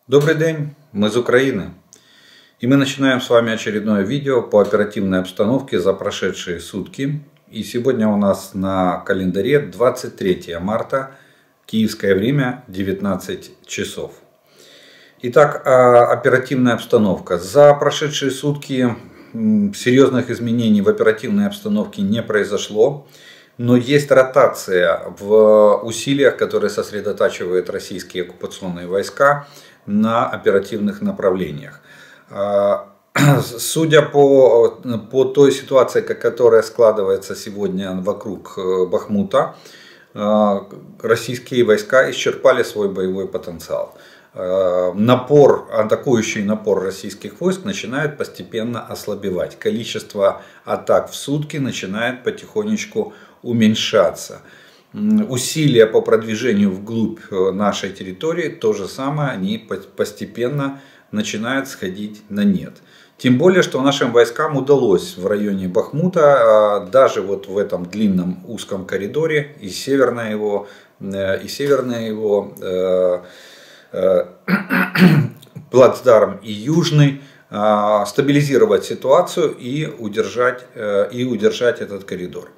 Добрый день, мы из Украины. И мы начинаем с вами очередное видео по оперативной обстановке за прошедшие сутки. И сегодня у нас на календаре 23 марта, киевское время, 19 часов. Итак, оперативная обстановка. За прошедшие сутки серьезных изменений в оперативной обстановке не произошло. Но есть ротация в усилиях, которые сосредотачивают российские оккупационные войска на оперативных направлениях. Судя по той ситуации, которая складывается сегодня вокруг Бахмута, российские войска исчерпали свой боевой потенциал. Атакующий напор российских войск начинает постепенно ослабевать. Количество атак в сутки начинает потихонечку уменьшаться. Усилия по продвижению вглубь нашей территории, то же самое, они постепенно начинают сходить на нет. Тем более, что нашим войскам удалось в районе Бахмута, даже вот в этом длинном узком коридоре, и северное его плацдарм и южный, стабилизировать ситуацию и удержать этот коридор.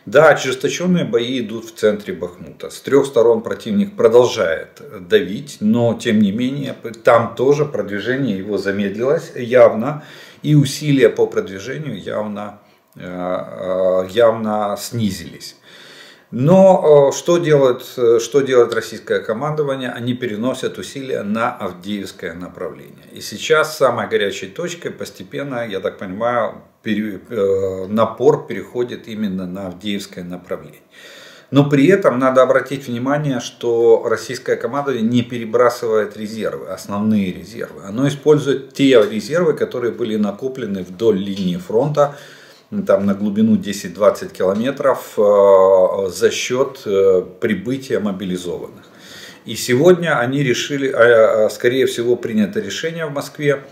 Да, ожесточенные бои идут в центре Бахмута. С трех сторон противник продолжает давить, но тем не менее там тоже продвижение его замедлилось явно, и усилия по продвижению явно снизились. Но что делает российское командование? Они переносят усилия на Авдеевское направление. И сейчас самой горячей точкой постепенно, я так понимаю, напор переходит именно на Авдеевское направление. Но при этом надо обратить внимание, что российское командование не перебрасывает резервы, основные резервы. Оно использует те резервы, которые были накоплены вдоль линии фронта, там на глубину 10-20 километров, за счет прибытия мобилизованных. И сегодня они решили, скорее всего, принято решение в Москве.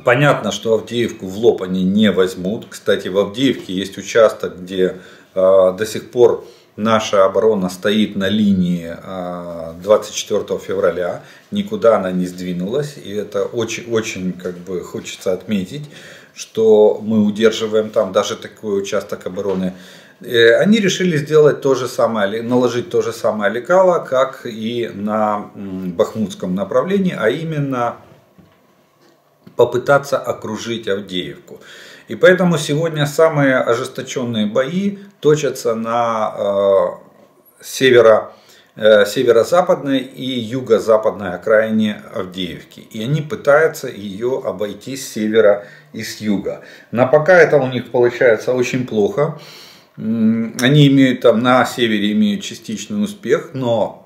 Понятно, что Авдеевку в лоб они не возьмут. Кстати, в Авдеевке есть участок, где до сих пор наша оборона стоит на линии 24 февраля. Никуда она не сдвинулась. И это очень хочется отметить, что мы удерживаем там даже такой участок обороны. Они решили сделать то же самое, наложить то же самое лекало, как и на бахмутском направлении, а именно попытаться окружить Авдеевку. И поэтому сегодня самые ожесточенные бои точатся на северо-западной и юго-западной окраине Авдеевки. И они пытаются ее обойти с севера и с юга. Но пока это у них получается очень плохо. Они имеют там на севере частичный успех, но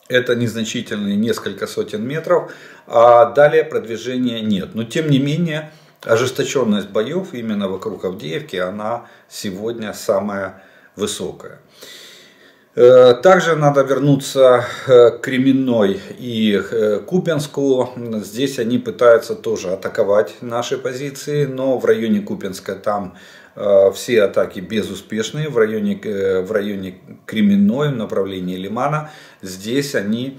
это незначительные несколько сотен метров, а далее продвижения нет. Но тем не менее, ожесточенность боев именно вокруг Авдеевки, она сегодня самая высокая. Также надо вернуться к Кременной и Купянску. Здесь они пытаются тоже атаковать наши позиции, но в районе Купянска там все атаки безуспешные. В районе Кременной, в направлении Лимана, здесь они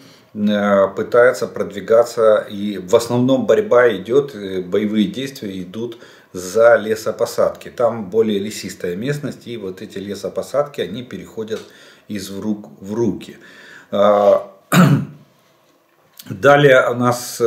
пытаются продвигаться, и в основном борьба идет, боевые действия идут за лесопосадки. Там более лесистая местность, и вот эти лесопосадки, они переходят из рук в руки. Далее у нас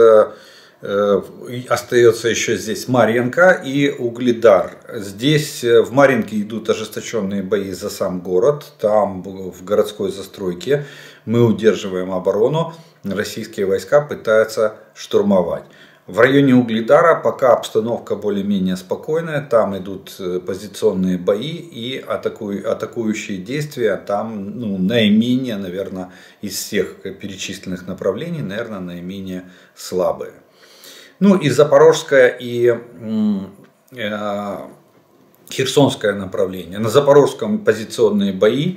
остается еще здесь Марьинка и Угледар. Здесь в Марьинке идут ожесточенные бои за сам город. Там в городской застройке мы удерживаем оборону. Российские войска пытаются штурмовать. В районе Угледара пока обстановка более-менее спокойная. Там идут позиционные бои и атакующие действия. Там наименее, наверное, из всех перечисленных направлений, наверное, наименее слабые. Ну и Запорожское и Херсонское направление. На Запорожском позиционные бои,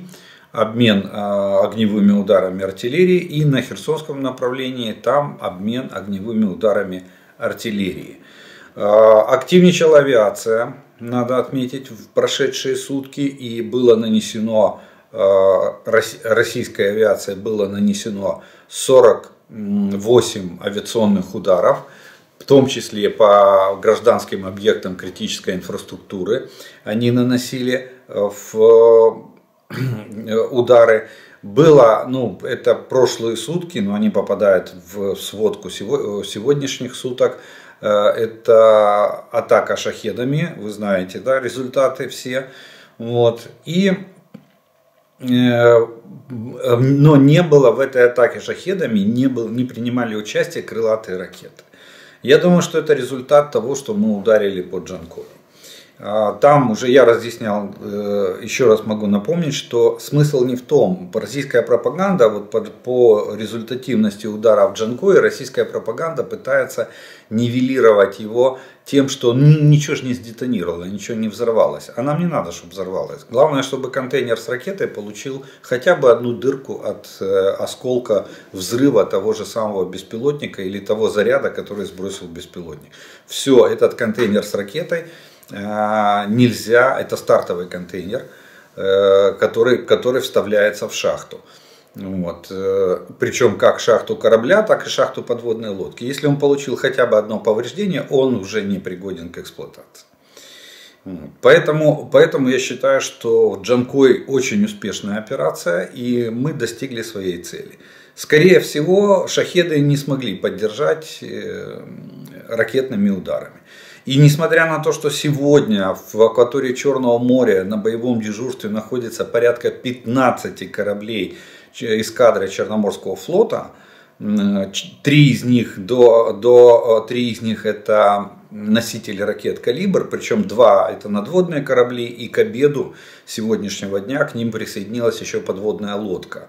обмен огневыми ударами артиллерии, и на Херсонском направлении там обмен огневыми ударами артиллерии. Активничала авиация, надо отметить, в прошедшие сутки, и было нанесено, российской авиацией было нанесено 40 8 авиационных ударов, в том числе по гражданским объектам критической инфраструктуры. Они наносили удары. Было, это прошлые сутки, но они попадают в сводку сегодняшних суток. Это атака шахедами, вы знаете, да, результаты все. Вот. Но не было в этой атаке шахедами, не принимали участие крылатые ракеты. Я думаю, что это результат того, что мы ударили по Джанкою. Там уже я разъяснял, еще раз могу напомнить, что смысл не в том, российская пропаганда, вот по результативности удара в Джанкое, российская пропаганда пытается нивелировать его тем, что ничего же не сдетонировало, ничего не взорвалось. А нам не надо, чтобы взорвалось. Главное, чтобы контейнер с ракетой получил хотя бы одну дырку от осколка взрыва того же самого беспилотника или того заряда, который сбросил беспилотник. Все, этот контейнер с ракетой нельзя, это стартовый контейнер, который вставляется в шахту. Вот. Причем как шахту корабля, так и шахту подводной лодки. Если он получил хотя бы одно повреждение, он уже не пригоден к эксплуатации. Поэтому я считаю, что Джанкой очень успешная операция, и мы достигли своей цели. Скорее всего, шахеды не смогли поддержать ракетными ударами. И несмотря на то, что сегодня в акватории Черного моря на боевом дежурстве находится порядка 15 кораблей эскадры Черноморского флота, 3 из них это носители ракет «Калибр», причем 2 это надводные корабли, и к обеду сегодняшнего дня к ним присоединилась еще подводная лодка.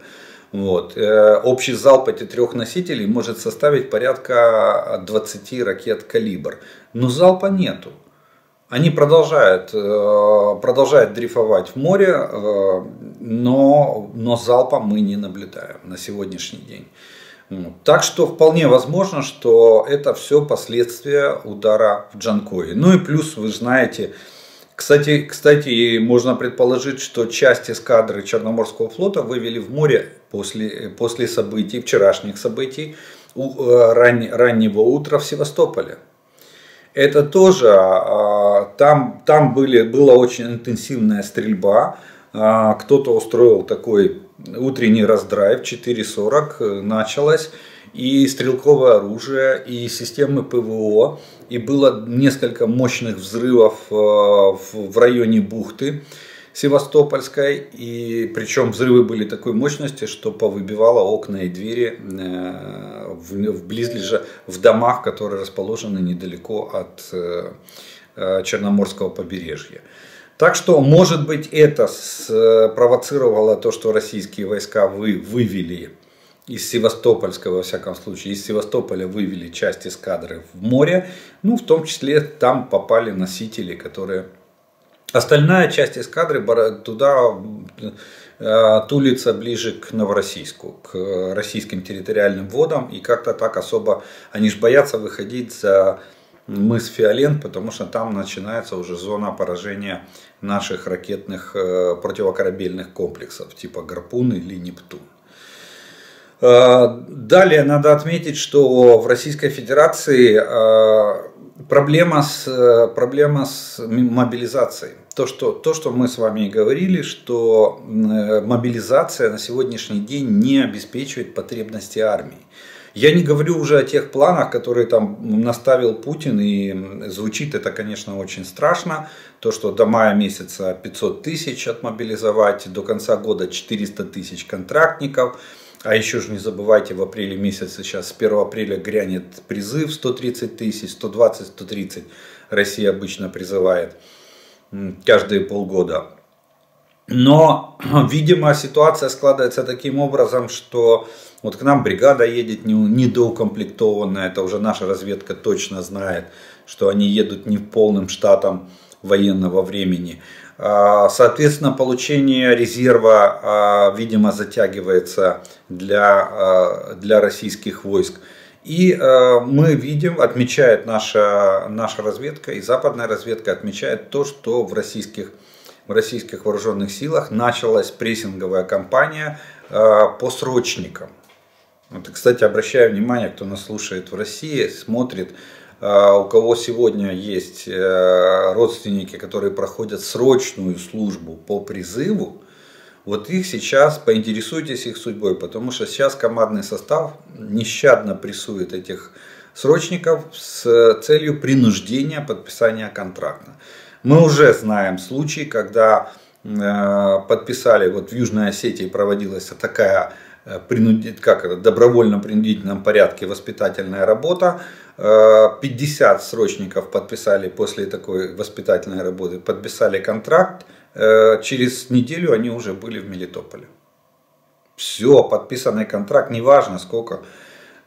Вот. Общий залп этих 3 носителей может составить порядка 20 ракет «Калибр». Но залпа нету. Они продолжают дрейфовать в море, но залпа мы не наблюдаем на сегодняшний день. Так что вполне возможно, что это все последствия удара в Джанкое. Ну и плюс, вы знаете, кстати, можно предположить, что часть эскадры Черноморского флота вывели в море после событий, вчерашних событий, раннего утра в Севастополе. Это тоже, там была очень интенсивная стрельба, кто-то устроил такой утренний раздрайв, 4:40 началось, и стрелковое оружие, и системы ПВО, и было несколько мощных взрывов в районе бухты Севастопольской, и причем взрывы были такой мощности, что повыбивало окна и двери вблизлеже в домах, которые расположены недалеко от Черноморского побережья. Так что, может быть, это спровоцировало то, что российские войска вывели из Севастопольского, во всяком случае, из Севастополя вывели часть эскадры в море, в том числе там попали носители, которые... Остальная часть эскадры туда тулится ближе к Новороссийску, к российским территориальным водам, и как-то так особо, они же боятся выходить за мыс Фиолент, потому что там начинается уже зона поражения наших ракетных противокорабельных комплексов, типа Гарпун или Нептун. Далее надо отметить, что в Российской Федерации проблема с мобилизацией. То, что мы с вами говорили, что мобилизация на сегодняшний день не обеспечивает потребности армии. Я не говорю уже о тех планах, которые там наставил Путин, и звучит это, конечно, очень страшно. То, что до мая месяца 500 тысяч отмобилизовать, до конца года 400 тысяч контрактников. А еще же не забывайте, в апреле месяце, сейчас с 1 апреля грянет призыв 130 тысяч, 120, 130 Россия обычно призывает каждые полгода. Но, видимо, ситуация складывается таким образом, что вот к нам бригада едет недоукомплектованная, это уже наша разведка точно знает, что они едут не полным штатом военного времени. Соответственно, получение резерва, видимо, затягивается для российских войск. И мы видим, отмечает наша разведка, и западная разведка отмечает то, что в российских вооруженных силах началась прессинговая кампания по срочникам. Вот, кстати, обращаю внимание, кто нас слушает в России, смотрит, у кого сегодня есть родственники, которые проходят срочную службу по призыву, вот их сейчас, поинтересуйтесь их судьбой, потому что сейчас командный состав нещадно прессует этих срочников с целью принуждения подписания контракта. Мы уже знаем случаи, когда подписали, вот в Южной Осетии проводилась такая добровольно-принудительном порядке воспитательная работа. 50 срочников подписали после такой воспитательной работы, подписали контракт. Через неделю они уже были в Мелитополе. Все, подписанный контракт, неважно сколько,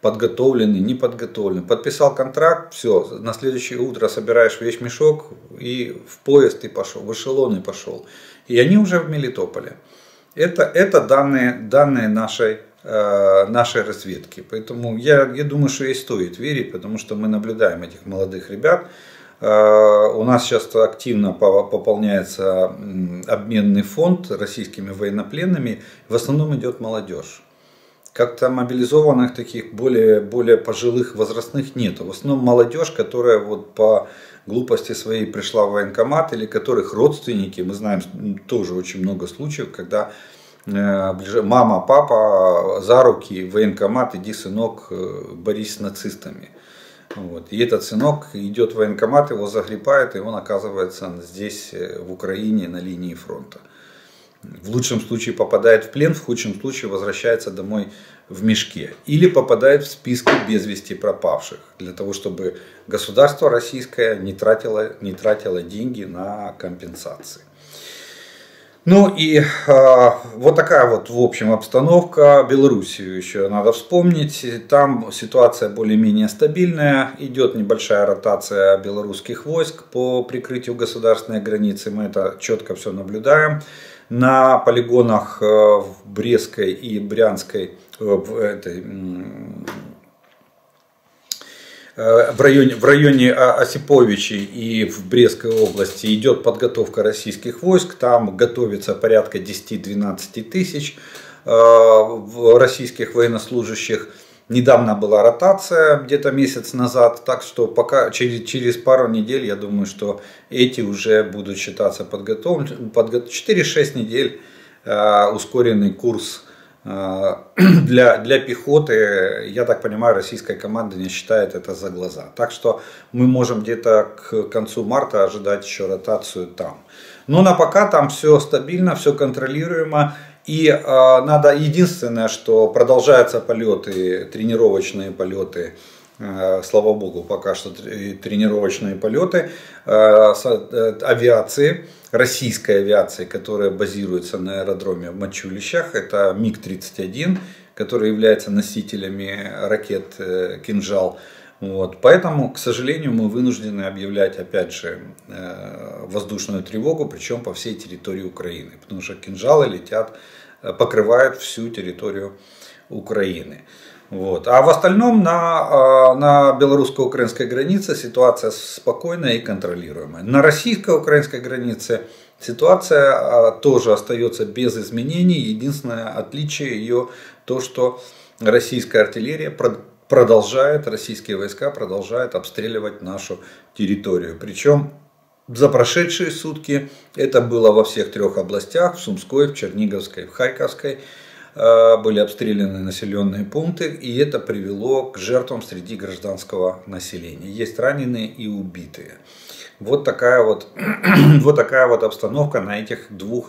подготовленный, не подготовленный. Подписал контракт, все, на следующее утро собираешь вещмешок и в поезд и пошел, в эшелон и пошел. И они уже в Мелитополе. Это данные нашей разведки. Поэтому я думаю, что ей стоит верить, потому что мы наблюдаем этих молодых ребят. У нас сейчас активно пополняется обменный фонд российскими военнопленными. В основном идет молодежь. Как-то мобилизованных таких более пожилых возрастных нету. В основном молодежь, которая вот по глупости своей пришла в военкомат, или которых родственники, мы знаем тоже очень много случаев, когда мама, папа за руки в военкомат, иди, сынок, борись с нацистами. Вот. И этот сынок идет в военкомат, его загребают, и он оказывается здесь, в Украине, на линии фронта. В лучшем случае попадает в плен, в худшем случае возвращается домой в мешке. Или попадает в списки без вести пропавших. Для того, чтобы государство российское не тратило деньги на компенсации. Ну и вот такая вот в общем обстановка. Белоруссию еще надо вспомнить. Там ситуация более-менее стабильная. Идет небольшая ротация белорусских войск по прикрытию государственной границы. Мы это четко все наблюдаем. На полигонах в Брестской и Брянской, в районе Осиповичей и в Брестской области идет подготовка российских войск. Там готовится порядка 10-12 тысяч российских военнослужащих. Недавно была ротация, где-то месяц назад, так что пока через пару недель, я думаю, что эти уже будут считаться подготовленными. 4-6 недель ускоренный курс для пехоты, я так понимаю, российская команда не считает это за глаза. Так что мы можем где-то к концу марта ожидать еще ротацию там. Но на пока там все стабильно, все контролируемо. И надо, единственное, что продолжаются полеты, тренировочные полеты, слава богу, пока что тренировочные полеты авиации, российской авиации, которая базируется на аэродроме в Мачулищах, это МиГ-31, который является носителями ракет «Кинжал». Вот. Поэтому, к сожалению, мы вынуждены объявлять опять же воздушную тревогу, причем по всей территории Украины, потому что кинжалы летят, покрывают всю территорию Украины. Вот. А в остальном на белорусско-украинской границе ситуация спокойная и контролируемая. На российско-украинской границе ситуация тоже остается без изменений. Единственное отличие ее то, что российская артиллерия российские войска продолжают обстреливать нашу территорию. Причем за прошедшие сутки это было во всех 3 областях, в Сумской, в Черниговской, в Харьковской. Были обстреляны населенные пункты, и это привело к жертвам среди гражданского населения. Есть раненые и убитые. Вот такая вот обстановка на этих 2,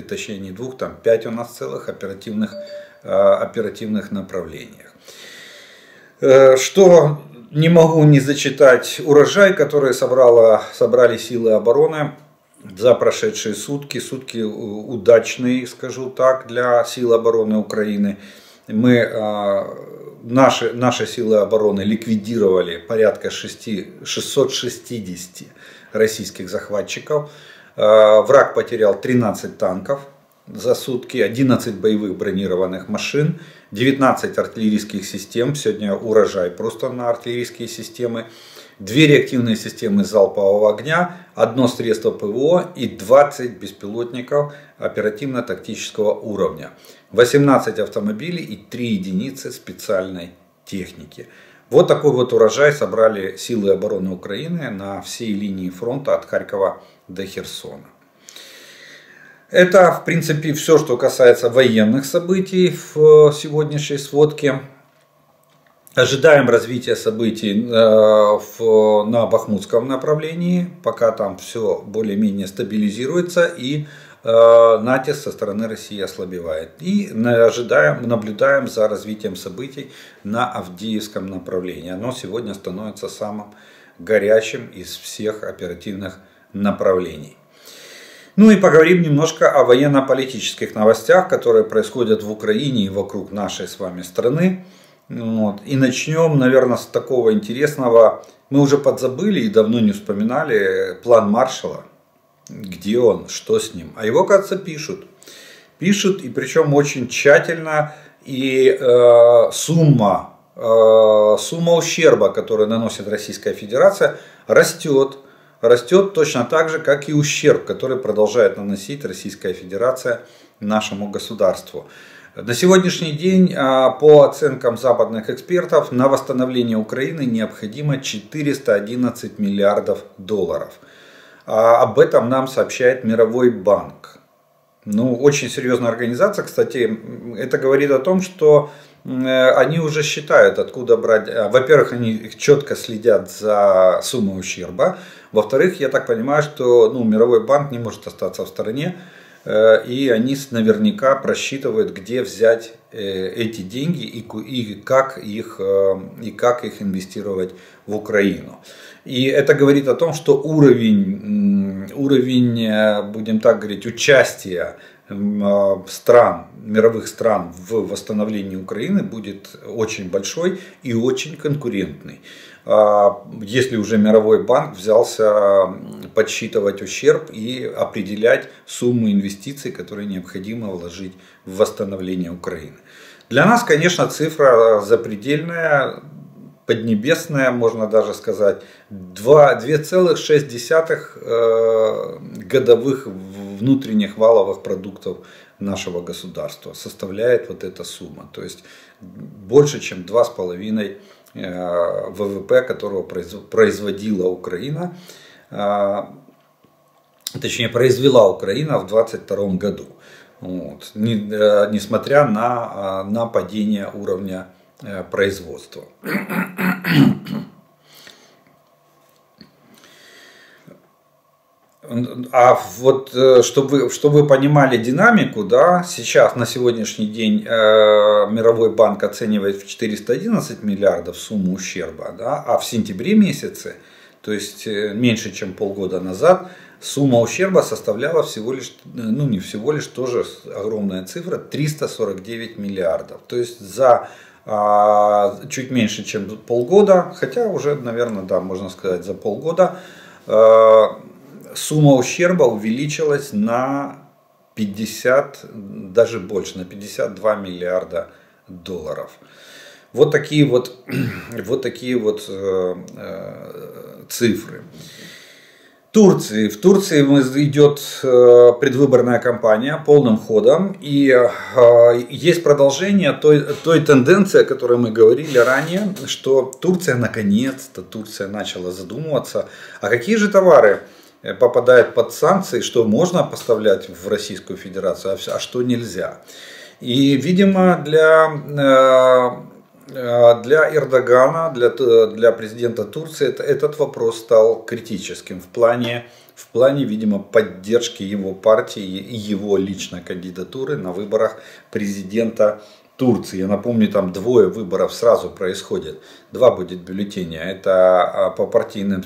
точнее не 2, там 5 у нас целых оперативных направлениях. Что не могу не зачитать урожай, который собрали силы обороны за прошедшие сутки. Сутки удачные, скажу так, для сил обороны Украины. Наши силы обороны ликвидировали порядка 660 российских захватчиков. Враг потерял 13 танков за сутки, 11 боевых бронированных машин, 19 артиллерийских систем. Сегодня урожай просто на артиллерийские системы. 2 реактивные системы залпового огня, 1 средство ПВО и 20 беспилотников оперативно-тактического уровня, 18 автомобилей и 3 единицы специальной техники. Вот такой вот урожай собрали силы обороны Украины на всей линии фронта от Харькова до Херсона. Это, в принципе, все, что касается военных событий в сегодняшней сводке. Ожидаем развития событий на Бахмутском направлении, пока там все более-менее стабилизируется и натиск со стороны России ослабевает. И наблюдаем за развитием событий на Авдеевском направлении. Оно сегодня становится самым горячим из всех оперативных направлений. Ну и поговорим немножко о военно-политических новостях, которые происходят в Украине и вокруг нашей с вами страны. Вот. И начнем, наверное, с такого интересного. Мы уже подзабыли и давно не вспоминали план Маршалла. Где он, что с ним. А его, кажется, пишут. Пишут, и причем очень тщательно. И сумма ущерба, которую наносит Российская Федерация, растет. Растет точно так же, как и ущерб, который продолжает наносить Российская Федерация нашему государству. На сегодняшний день, по оценкам западных экспертов, на восстановление Украины необходимо 411 миллиардов долларов. Об этом нам сообщает Мировой банк. Ну, очень серьезная организация, кстати. Это говорит о том, что они уже считают, откуда брать. Во-первых, они четко следят за суммой ущерба. Во-вторых, я так понимаю, что Мировой банк не может остаться в стороне. И они наверняка просчитывают, где взять эти деньги и как их инвестировать в Украину. И это говорит о том, что уровень, будем так говорить, участия мировых стран в восстановлении Украины будет очень большой и очень конкурентный. Если уже Мировой банк взялся подсчитывать ущерб и определять сумму инвестиций, которые необходимо вложить в восстановление Украины. Для нас, конечно, цифра запредельная, поднебесная, можно даже сказать. 2,6 годовых внутренних валовых продуктов нашего государства составляет вот эта сумма. То есть больше, чем 2,5 ВВП, которого производила Украина, точнее произвела Украина в 2022 году. Вот. Несмотря на падение уровня производства. А вот чтобы вы понимали динамику, да, сейчас на сегодняшний день Мировой банк оценивает в 411 миллиардов сумму ущерба, да, а в сентябре месяце, то есть меньше чем полгода назад, сумма ущерба составляла всего лишь, не всего лишь, тоже огромная цифра, 349 миллиардов. То есть за чуть меньше, чем полгода, хотя уже, наверное, да, можно сказать, за полгода, сумма ущерба увеличилась на 50, даже больше, на 52 миллиарда долларов. Вот такие вот цифры. В Турции идет предвыборная кампания полным ходом. И есть продолжение той тенденции, о которой мы говорили ранее, что Турция наконец-то начала задумываться, а какие же товары попадают под санкции, что можно поставлять в Российскую Федерацию, а что нельзя. И, видимо, для Эрдогана, для президента Турции этот вопрос стал критическим в плане, видимо, поддержки его партии и его личной кандидатуры на выборах президента Турции. Я напомню, там 2 выборов сразу происходит. 2 будет бюллетеня. Это по партийным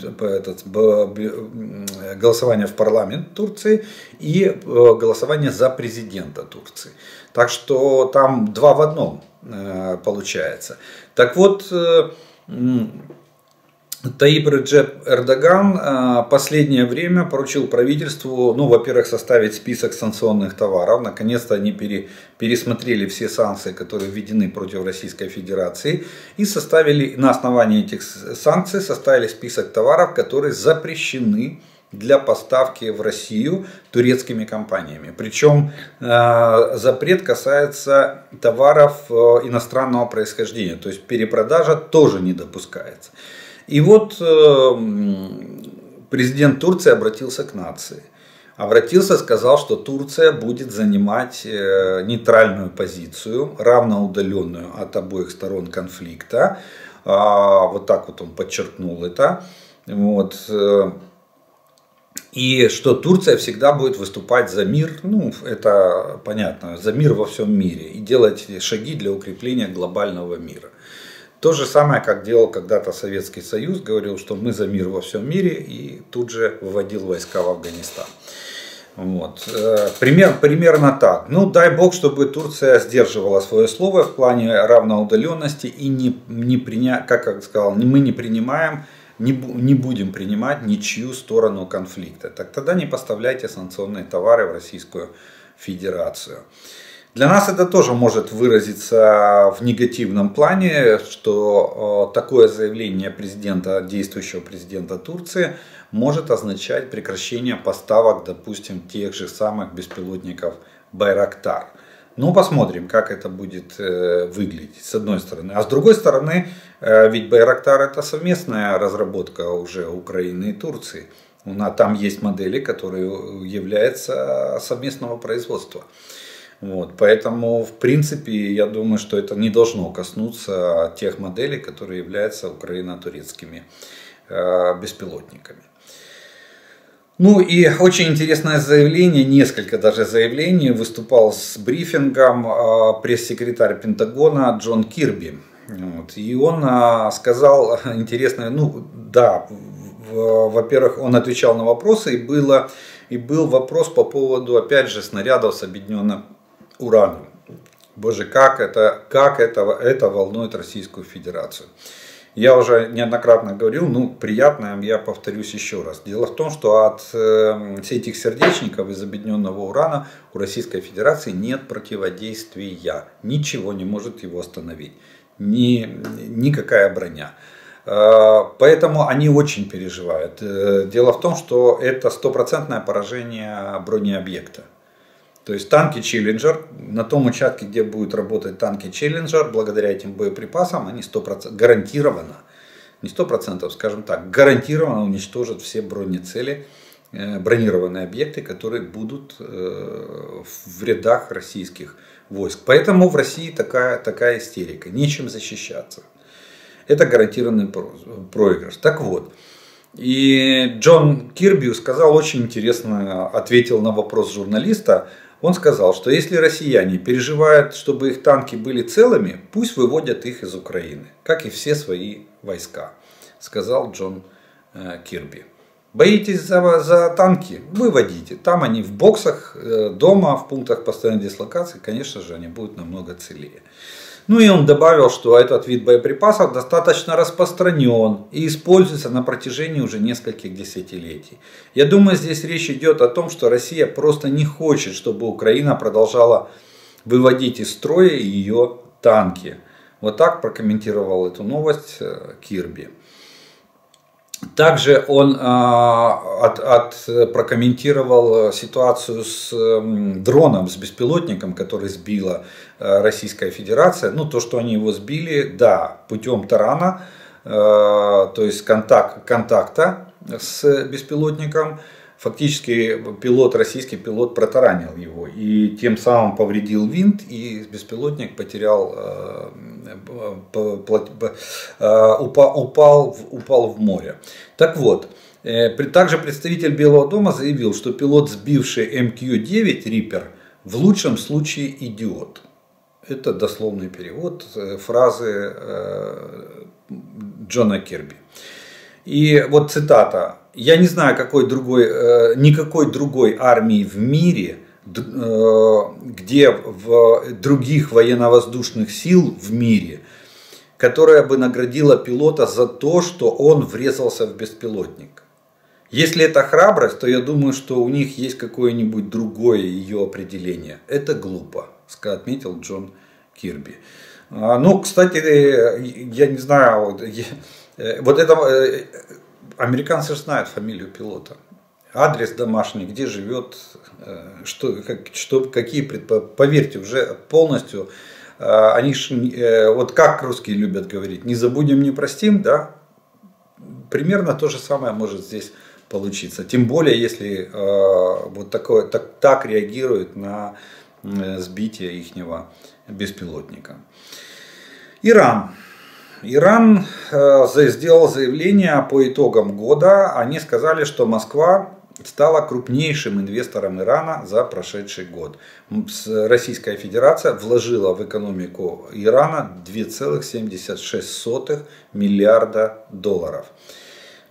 голосование в парламент Турции и голосование за президента Турции. Так что там 2 в 1 получается. Так вот, Таип Реджеп Эрдоган последнее время поручил правительству, ну, во-первых, составить список санкционных товаров. Наконец-то они пересмотрели все санкции, которые введены против Российской Федерации, и составили, на основании этих санкций составили список товаров, которые запрещены для поставки в Россию турецкими компаниями. Причем запрет касается товаров иностранного происхождения, то есть перепродажа тоже не допускается. И вот президент Турции обратился к нации. Сказал, что Турция будет занимать нейтральную позицию, равноудаленную от обоих сторон конфликта. Вот так вот он подчеркнул это. Вот. И что Турция всегда будет выступать за мир, ну это понятно, за мир во всем мире. И делать шаги для укрепления глобального мира. То же самое, как делал когда-то Советский Союз, говорил, что мы за мир во всем мире, и тут же выводил войска в Афганистан. Вот. Примерно так. Ну, дай бог, чтобы Турция сдерживала свое слово в плане равноудаленности и как сказал, мы не принимаем, не будем принимать ничью сторону конфликта. Так тогда не поставляйте санкционные товары в Российскую Федерацию. Для нас это тоже может выразиться в негативном плане, что такое заявление действующего президента Турции может означать прекращение поставок, допустим, тех же самых беспилотников Байрактар. Ну, посмотрим, как это будет выглядеть, с одной стороны. А с другой стороны, ведь Байрактар это совместная разработка уже Украины и Турции. Там есть модели, которые являются совместного производства. Вот, поэтому, в принципе, я думаю, что это не должно коснуться тех моделей, которые являются украино-турецкими беспилотниками. Ну и очень интересное заявление, несколько даже заявлений, выступал с брифингом пресс-секретарь Пентагона Джон Кирби. Вот, и он сказал интересное, ну да, во-первых, он отвечал на вопросы, и был вопрос по поводу, опять же, снарядов с объединенным ураном. Боже, как это волнует Российскую Федерацию. Я уже неоднократно говорил, ну приятно, я повторюсь еще раз. Дело в том, что от этих сердечников из объединенного урана у Российской Федерации нет противодействия. Ничего не может его остановить. Никакая броня. Поэтому они очень переживают. Дело в том, что это стопроцентное поражение бронеобъекта. То есть танки Челленджер, на том участке, где будут работать танки Челленджер, благодаря этим боеприпасам, они 100% гарантированно, не 100%, скажем так, гарантированно уничтожат все бронецели, бронированные объекты, которые будут в рядах российских войск. Поэтому в России такая истерика, нечем защищаться. Это гарантированный проигрыш. Так вот, и Джон Кирби сказал очень интересно, ответил на вопрос журналиста. Он сказал, что если россияне переживают, чтобы их танки были целыми, пусть выводят их из Украины, как и все свои войска, сказал Джон Кирби. Боитесь за танки? Выводите. Там они в боксах, дома, в пунктах постоянной дислокации, конечно же, они будут намного целее. Ну и он добавил, что этот вид боеприпасов достаточно распространен и используется на протяжении уже нескольких десятилетий. Я думаю, здесь речь идет о том, что Россия просто не хочет, чтобы Украина продолжала выводить из строя ее танки. Вот так прокомментировал эту новость Кирби. Также он прокомментировал ситуацию с дроном, с беспилотником, который сбила Российская Федерация. Ну, то, что они его сбили, да, путем тарана, то есть контакта с беспилотником. Фактически российский пилот протаранил его и тем самым повредил винт, и беспилотник упал в море. Так вот, также представитель Белого дома заявил, что пилот, сбивший МК-9 Reaper, в лучшем случае идиот. Это дословный перевод фразы Джона Кирби. И вот цитата. Я не знаю никакой другой армии в мире, где в других военно-воздушных сил в мире которая бы наградила пилота за то, что он врезался в беспилотник. Если это храбрость, то я думаю, что у них есть какое-нибудь другое ее определение. Это глупо, отметил Джон Кирби. Ну, кстати, я не знаю, вот это американцы же знают фамилию пилота, адрес домашний, где живет, какие, поверьте, уже полностью, они вот как русские любят говорить, не забудем, не простим, да, примерно то же самое может здесь получиться. Тем более, если вот так реагируют на сбитие ихнего беспилотника. Иран сделал заявление по итогам года. Они сказали, что Москва стала крупнейшим инвестором Ирана за прошедший год. Российская Федерация вложила в экономику Ирана 2,76 миллиарда долларов.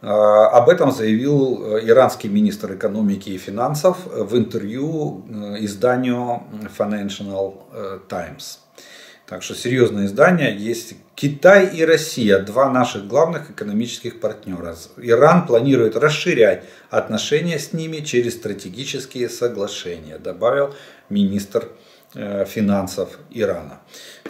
Об этом заявил иранский министр экономики и финансов в интервью изданию Financial Times. Так что серьезное издание есть. Китай и Россия, два наших главных экономических партнера. Иран планирует расширять отношения с ними через стратегические соглашения, добавил министр финансов Ирана.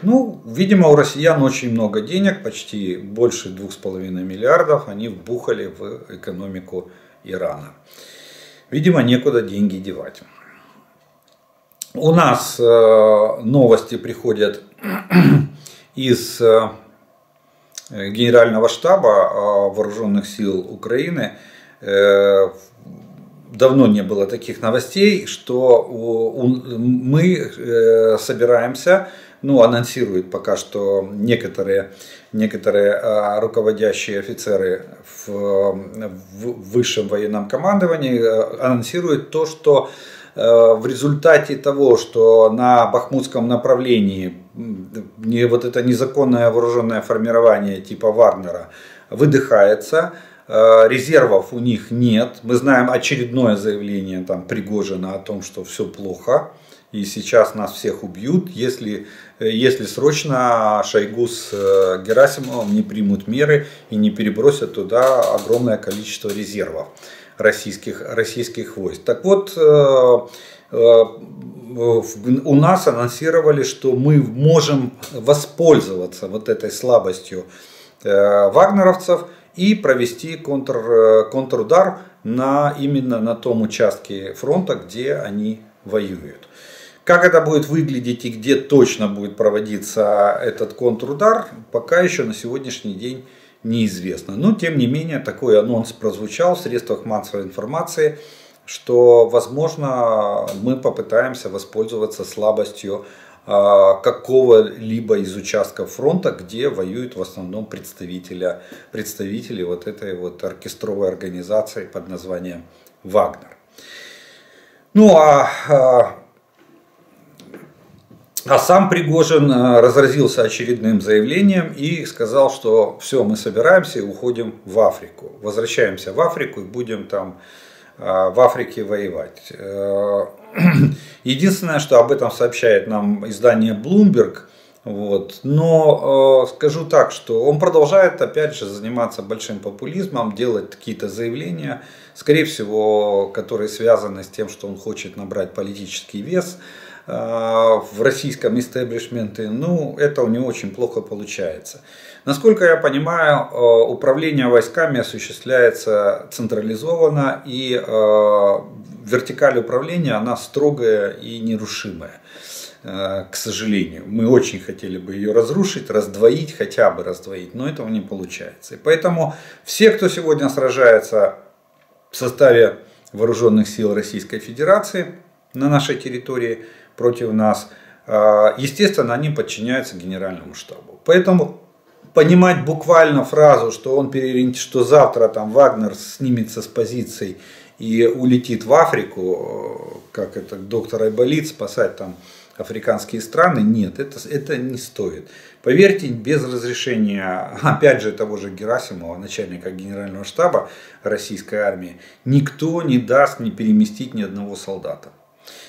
Ну, видимо, у россиян очень много денег, почти больше 2,5 миллиардов они вбухали в экономику Ирана. Видимо, некуда деньги девать. У нас новости приходят из Генерального штаба Вооруженных сил Украины. Давно не было таких новостей, что мы собираемся, анонсируют пока что некоторые руководящие офицеры в высшем военном командовании, анонсируют то, что в результате того, что на Бахмутском направлении вот это незаконное вооруженное формирование типа Вагнера выдыхается, резервов у них нет. Мы знаем очередное заявление Пригожина о том, что все плохо и сейчас нас всех убьют, если срочно Шойгу с Герасимовым не примут меры и не перебросят туда огромное количество резервов российских войск. Так вот, у нас анонсировали, что мы можем воспользоваться вот этой слабостью вагнеровцев и провести контрудар именно на том участке фронта, где они воюют. Как это будет выглядеть и где точно будет проводиться этот контрудар, пока еще на сегодняшний день неизвестно. Но тем не менее такой анонс прозвучал в средствах массовой информации, что возможно мы попытаемся воспользоваться слабостью какого-либо из участков фронта, где воюют в основном представители вот этой вот оркестровой организации под названием Вагнер. А сам Пригожин разразился очередным заявлением и сказал, что все, мы собираемся и уходим в Африку. Возвращаемся в Африку и будем там в Африке воевать. Единственное, что об этом сообщает нам издание Bloomberg. Но скажу так, что он продолжает опять же заниматься большим популизмом, делать какие-то заявления, скорее всего, которые связаны с тем, что он хочет набрать политический вес в российском истеблишменте. Это у него очень плохо получается. Насколько я понимаю, управление войсками осуществляется централизованно, и вертикаль управления, она строгая и нерушимая. К сожалению, мы очень хотели бы ее разрушить, раздвоить, хотя бы раздвоить, но этого не получается. И поэтому все, кто сегодня сражается в составе вооруженных сил Российской Федерации на нашей территории против нас, естественно, они подчиняются Генеральному штабу. Поэтому понимать буквально фразу, что завтра Вагнер снимется с позиций и улетит в Африку, как это доктор Айболит, спасать африканские страны, нет, это не стоит. Поверьте, без разрешения, опять же, того же Герасимова, начальника Генерального штаба российской армии, никто не даст не переместить ни одного солдата.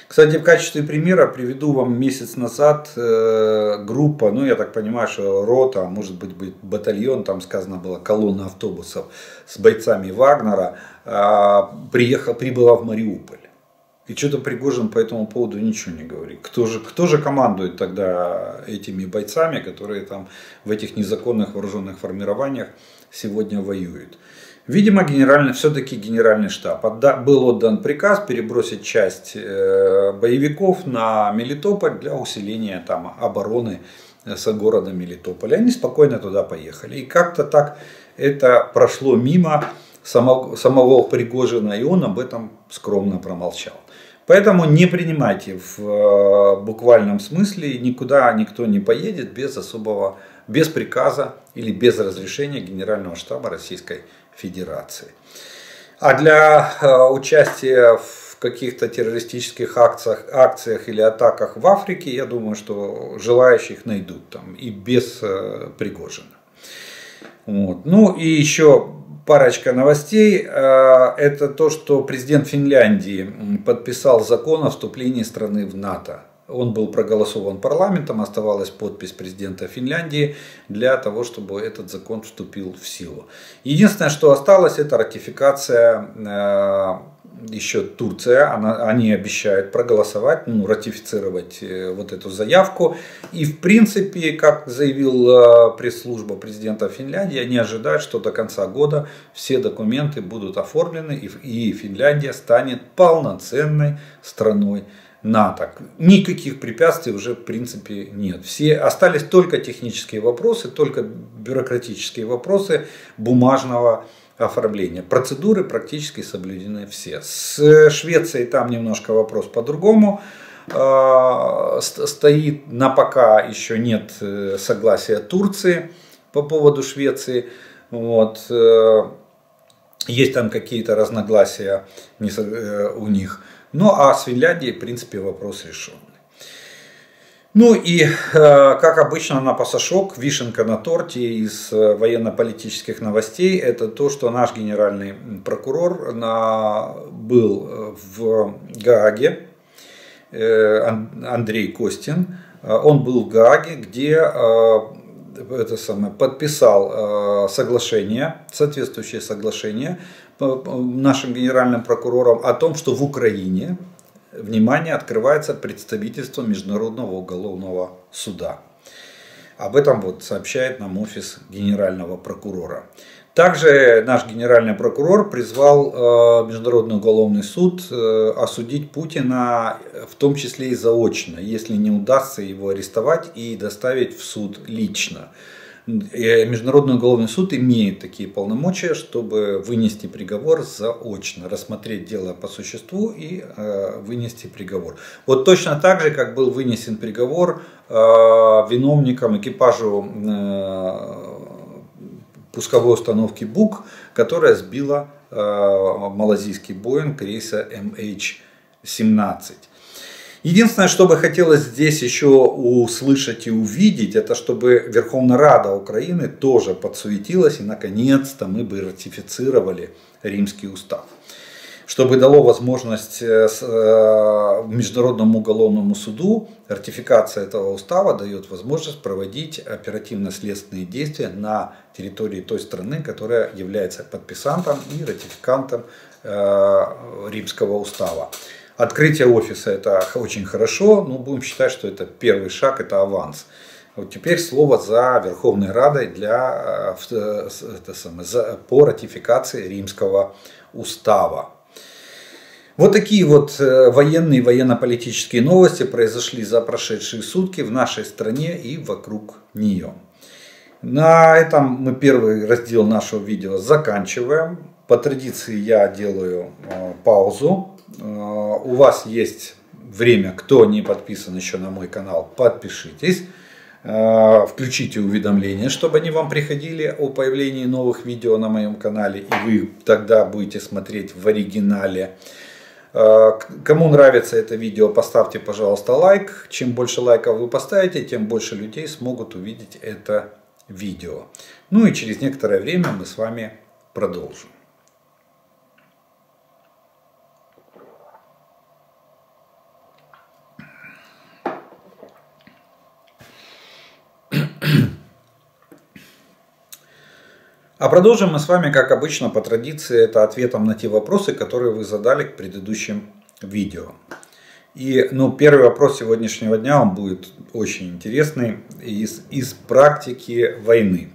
Кстати, в качестве примера приведу вам месяц назад группа, ну я так понимаю, что рота, а может быть батальон, там сказано было колонна автобусов с бойцами Вагнера, прибыла в Мариуполь. И что-то Пригожин по этому поводу ничего не говорит. Кто же командует тогда этими бойцами, которые там в этих незаконных вооруженных формированиях сегодня воюют? Видимо, все-таки генеральный штаб. Был отдан приказ перебросить часть боевиков на Мелитополь для усиления там обороны с города Мелитополя. Они спокойно туда поехали. И как-то так это прошло мимо самого Пригожина, и он об этом скромно промолчал. Поэтому не принимайте в буквальном смысле, никуда никто не поедет без приказа или без разрешения Генерального штаба Российской Федерации. А для участия в каких-то террористических акциях или атаках в Африке, я думаю, что желающих найдут там и без Пригожина. Вот. Ну и еще парочка новостей. Это то, что президент Финляндии подписал закон о вступлении страны в НАТО. Он был проголосован парламентом, оставалась подпись президента Финляндии для того, чтобы этот закон вступил в силу. Единственное, что осталось, это ратификация еще Турция. Они обещают проголосовать, ратифицировать вот эту заявку. И в принципе, как заявил пресс-служба президента Финляндии, они ожидают, что до конца года все документы будут оформлены и Финляндия станет полноценной страной НАТО. Никаких препятствий уже в принципе нет. Остались только технические вопросы, только бюрократические вопросы бумажного оформления. Процедуры практически соблюдены все. С Швецией там немножко вопрос по-другому стоит. На пока еще нет согласия Турции по поводу Швеции. Вот. Есть там какие-то разногласия у них. Ну а с Финляндией, в принципе, вопрос решен. Ну и, как обычно, на пасашок, вишенка на торте из военно-политических новостей, это то, что наш генеральный прокурор был в Гааге, Андрей Костин. Он был в Гааге, где подписал соответствующее соглашение нашим генеральным прокурором о том, что в Украине, внимание, открывается представительство Международного уголовного суда. Об этом сообщает нам офис генерального прокурора. Также наш генеральный прокурор призвал Международный уголовный суд осудить Путина, в том числе и заочно, если не удастся его арестовать и доставить в суд лично. Международный уголовный суд имеет такие полномочия, чтобы вынести приговор заочно, рассмотреть дело по существу и вынести приговор. Вот точно так же, как был вынесен приговор виновникам, экипажу пусковой установки БУК, которая сбила малазийский Боинг рейса MH17. Единственное, что бы хотелось здесь еще услышать и увидеть, это чтобы Верховная Рада Украины тоже подсуетилась и наконец-то мы бы ратифицировали Римский устав. Чтобы дало возможность Международному уголовному суду, ратификация этого устава дает возможность проводить оперативно-следственные действия на территории той страны, которая является подписантом и ратификантом Римского устава. Открытие офиса — это очень хорошо, но будем считать, что это первый шаг, это аванс. Вот теперь слово за Верховной Радой по ратификации Римского устава. Вот такие вот военные, военно-политические новости произошли за прошедшие сутки в нашей стране и вокруг нее. На этом мы первый раздел нашего видео заканчиваем. По традиции я делаю паузу. У вас есть время, кто не подписан еще на мой канал, подпишитесь. Включите уведомления, чтобы они вам приходили о появлении новых видео на моем канале. И вы тогда будете смотреть в оригинале. Кому нравится это видео, поставьте, пожалуйста, лайк. Чем больше лайков вы поставите, тем больше людей смогут увидеть это видео. Ну и через некоторое время мы с вами продолжим. А продолжим мы с вами, как обычно, по традиции, это ответом на те вопросы, которые вы задали к предыдущим видео. И первый вопрос сегодняшнего дня, он будет очень интересный, из практики войны.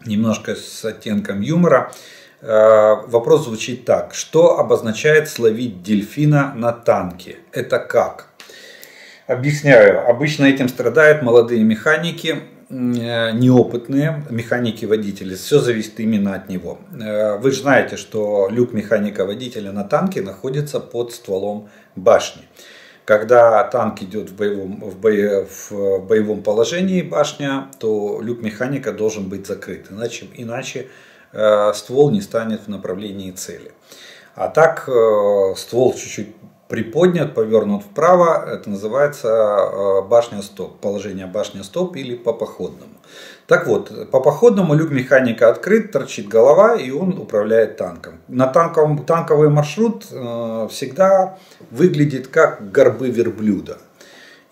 Немножко с оттенком юмора. Вопрос звучит так. Что обозначает словить дельфина на танке? Это как? Объясняю. Обычно этим страдают молодые механики, неопытные механики-водители. Все зависит именно от него. Вы же знаете, что люк механика-водителя на танке находится под стволом башни. Когда танк идет в боевом положении башня, то люк механика должен быть закрыт. Иначе ствол не станет в направлении цели. А так ствол чуть-чуть приподнят, повернут вправо, это называется башня-стоп, положение башня-стоп или по походному. Так вот, по походному люк механика открыт, торчит голова и он управляет танком. Танковый маршрут всегда выглядит как горбы верблюда.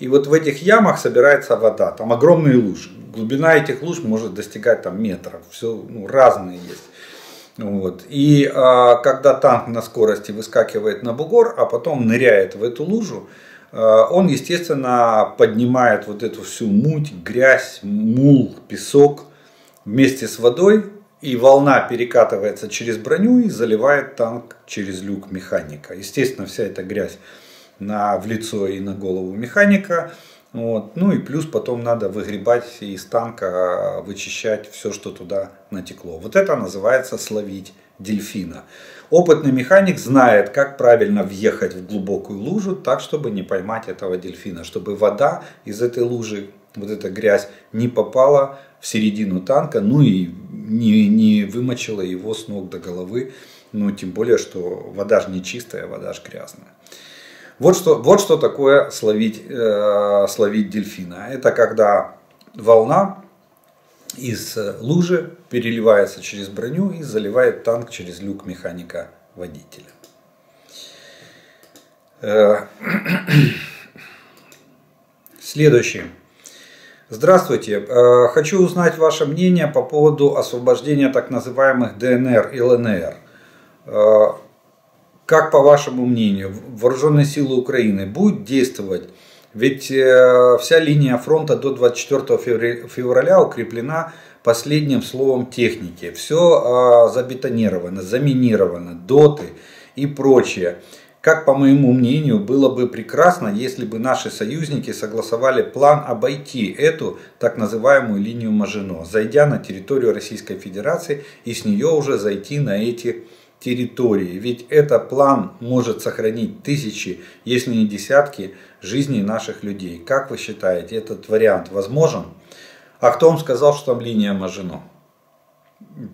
И вот в этих ямах собирается вода, там огромные лужи. Глубина этих луж может достигать метров, все разные есть. Вот. И когда танк на скорости выскакивает на бугор, а потом ныряет в эту лужу, он, естественно, поднимает вот эту всю муть, грязь, мул, песок вместе с водой, и волна перекатывается через броню и заливает танк через люк механика. Естественно, вся эта грязь в лицо и на голову механика. Вот. Ну и плюс потом надо выгребать из танка, вычищать все, что туда натекло. Вот это называется словить дельфина. Опытный механик знает, как правильно въехать в глубокую лужу, так, чтобы не поймать этого дельфина. Чтобы вода из этой лужи, вот эта грязь, не попала в середину танка, ну и не вымочила его с ног до головы. Ну тем более, что вода же не чистая, вода же грязная. Вот что такое словить дельфина. Это когда волна из лужи переливается через броню и заливает танк через люк механика-водителя. Следующее. Здравствуйте. Хочу узнать ваше мнение по поводу освобождения так называемых ДНР и ЛНР. Как по вашему мнению, вооруженные силы Украины будут действовать? Ведь вся линия фронта до 24 февраля укреплена последним словом техники. Все забетонировано, заминировано, доты и прочее. Как по моему мнению, было бы прекрасно, если бы наши союзники согласовали план обойти эту так называемую линию Мажино, зайдя на территорию Российской Федерации и с нее уже зайти на эти территории. Ведь этот план может сохранить тысячи, если не десятки жизней наших людей. Как вы считаете, этот вариант возможен? А кто вам сказал, что там линия Мажино?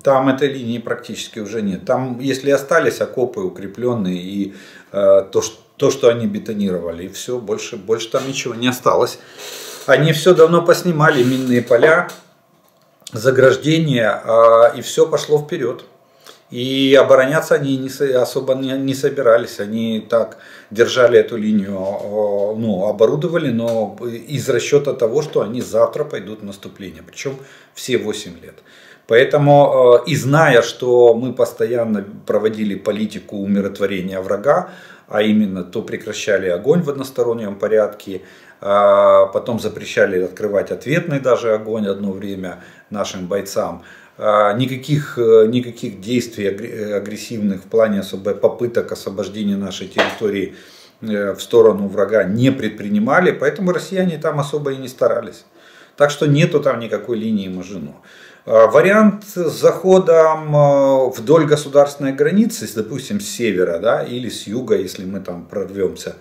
Там этой линии практически уже нет. Там, если остались окопы укрепленные и то, что они бетонировали, и все, больше там ничего не осталось. Они все давно поснимали, минные поля, заграждения, и все пошло вперед. И обороняться они особо не собирались, они так держали эту линию, оборудовали, но из расчета того, что они завтра пойдут в наступление, причем все 8 лет. Поэтому, и зная, что мы постоянно проводили политику умиротворения врага, а именно то прекращали огонь в одностороннем порядке, потом запрещали открывать ответный даже огонь одно время нашим бойцам, никаких действий агрессивных в плане попыток освобождения нашей территории в сторону врага не предпринимали, поэтому россияне там особо и не старались. Так что нету там никакой линии Мажино. Вариант с заходом вдоль государственной границы, допустим, с севера, да, или с юга, если мы там прорвемся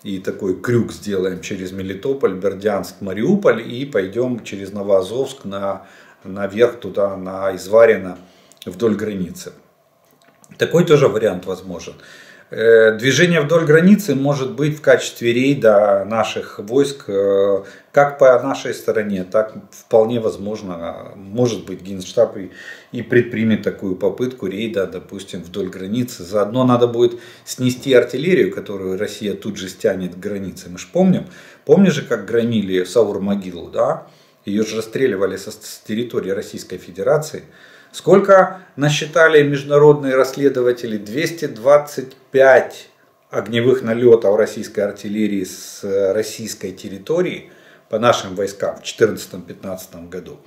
и такой крюк сделаем через Мелитополь, Бердянск, Мариуполь и пойдем через Новоазовск наверх туда, на Изварино, вдоль границы. Такой тоже вариант возможен. Движение вдоль границы может быть в качестве рейда наших войск как по нашей стороне, так вполне возможно, может быть, Генштаб и предпримет такую попытку рейда, допустим, вдоль границы. Заодно надо будет снести артиллерию, которую Россия тут же стянет к границе. Мы же помнишь же, как громили Саур-могилу, да? Ее же расстреливали с территории Российской Федерации. Сколько насчитали международные расследователи? 225 огневых налетов российской артиллерии с российской территории по нашим войскам в 2014-2015 году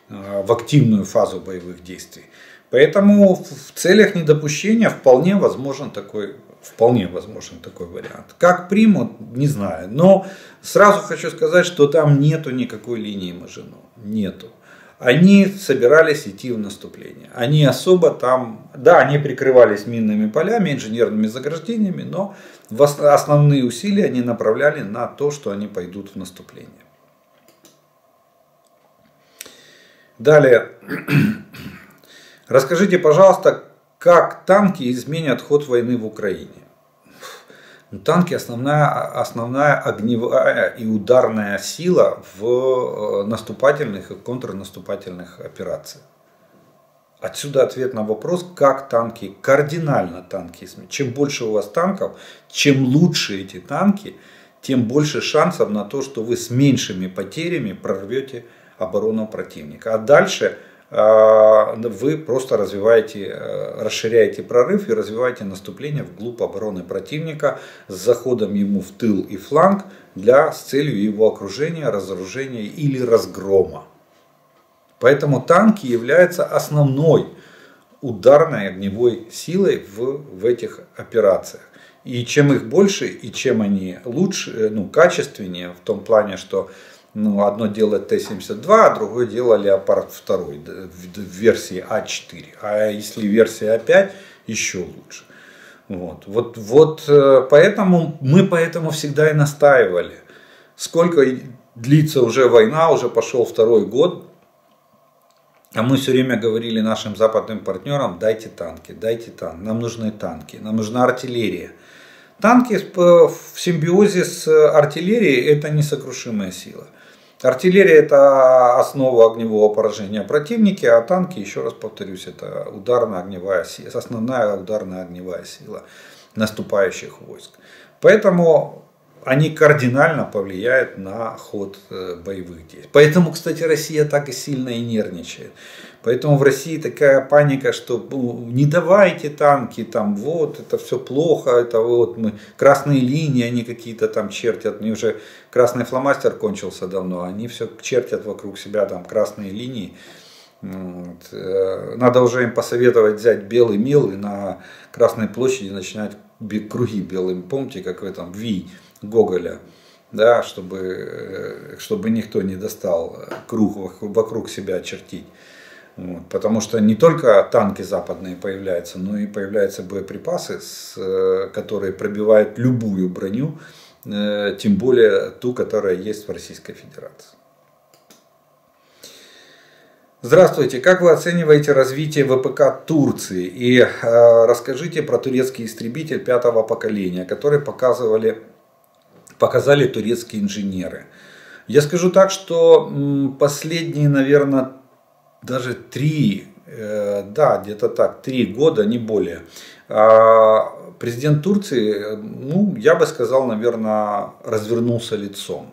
в активную фазу боевых действий. Поэтому в целях недопущения вполне возможен такой вариант. Как примут, не знаю. Но сразу хочу сказать, что там нету никакой линии Мажино. Нету. Они собирались идти в наступление. Они особо там, да, они прикрывались минными полями, инженерными заграждениями, но основные усилия они направляли на то, что они пойдут в наступление. Далее. Расскажите, пожалуйста, как танки изменят ход войны в Украине? Танки основная огневая и ударная сила в наступательных и контрнаступательных операциях. Отсюда ответ на вопрос, как танки, кардинально танки изменят. Чем больше у вас танков, чем лучше эти танки, тем больше шансов на то, что вы с меньшими потерями прорвете оборону противника. А дальше вы просто расширяете прорыв и развиваете наступление вглубь обороны противника с заходом ему в тыл и фланг с целью его окружения, разоружения или разгрома. Поэтому танки являются основной ударной огневой силой в этих операциях. И чем их больше, и чем они лучше, качественнее, в том плане, что одно дело Т-72, а другое дело Леопард 2 в версии А4. А если версия А5, еще лучше. Поэтому мы всегда и настаивали. Сколько длится уже война, уже пошел второй год. А мы все время говорили нашим западным партнерам: дайте танки, нам нужны танки, нам нужна артиллерия. Танки в симбиозе с артиллерией — это несокрушимая сила. Артиллерия — это основа огневого поражения противника, а танки, еще раз повторюсь, это ударно-огневая сила, основная ударная огневая сила наступающих войск. Поэтому они кардинально повлияют на ход боевых действий. Поэтому, кстати, Россия так и сильно и нервничает. Поэтому в России такая паника, что не давайте танки, это все плохо, это мы красные линии, они какие-то там чертят. Мне уже красный фломастер кончился давно, они все чертят вокруг себя там красные линии. Надо уже им посоветовать взять белый мел и на Красной площади начинать круги белым. Помните, как в этом «Ви» Гоголя, да, чтобы никто не достал круг вокруг себя чертить. Потому что не только танки западные появляются, но и появляются боеприпасы, которые пробивают любую броню, тем более ту, которая есть в Российской Федерации. Здравствуйте, как вы оцениваете развитие ВПК Турции? И расскажите про турецкий истребитель 5-го поколения, который показали турецкие инженеры. Я скажу так, что последние, наверное, даже 3 года, не более, президент Турции, я бы сказал, наверное, развернулся лицом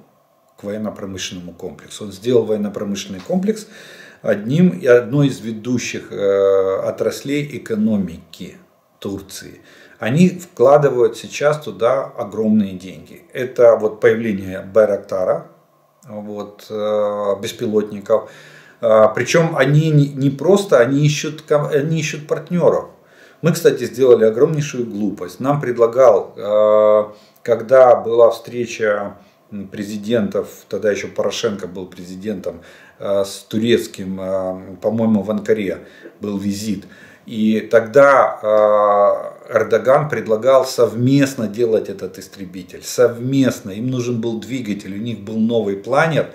к военно-промышленному комплексу. Он сделал военно-промышленный комплекс одной из ведущих отраслей экономики Турции. Они вкладывают сейчас туда огромные деньги. Это появление Байрактара, беспилотников. Причем они не просто, они ищут партнеров. Мы, кстати, сделали огромнейшую глупость. Нам предлагал, когда была встреча президентов, тогда еще Порошенко был президентом, с турецким, по-моему, в Анкаре был визит. И тогда Эрдоган предлагал совместно делать этот истребитель. Совместно. Им нужен был двигатель, у них был новый планер.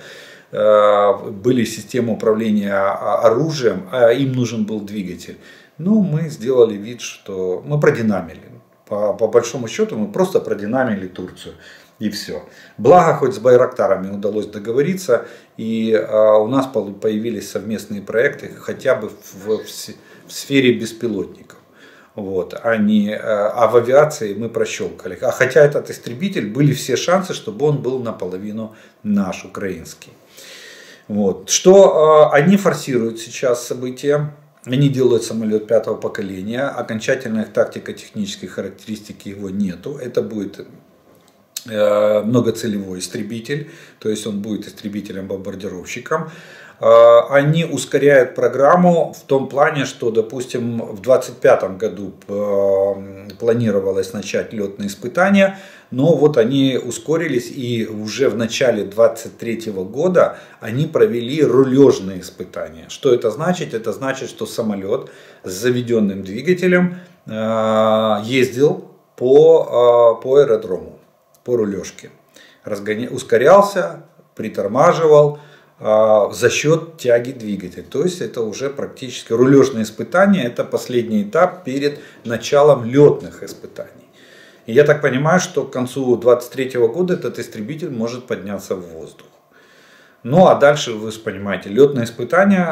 Были системы управления оружием, а им нужен был двигатель. Мы сделали вид, что мы продинамили. По большому счету мы просто продинамили Турцию. И все. Благо, хоть с Байрактарами удалось договориться, и у нас появились совместные проекты хотя бы в сфере беспилотников. А в авиации мы прощелкали. А хотя этот истребитель, были все шансы, чтобы он был наполовину наш, украинский. Вот. Что они форсируют сейчас события. Они делают самолет 5-го поколения. Окончательных тактико-технических характеристик его нету. Это будет многоцелевой истребитель. То есть он будет истребителем-бомбардировщиком. Они ускоряют программу в том плане, что, допустим, в 2025 году планировалось начать летные испытания, но вот они ускорились, и уже в начале 2023 года они провели рулежные испытания. Что это значит? Это значит, что самолет с заведенным двигателем ездил по аэродрому, по рулежке. Ускорялся, притормаживал за счет тяги двигателя. То есть это уже практически рулежные испытания, это последний этап перед началом летных испытаний. И я так понимаю, что к концу 2023 года этот истребитель может подняться в воздух. Ну а дальше, вы понимаете, летные испытания,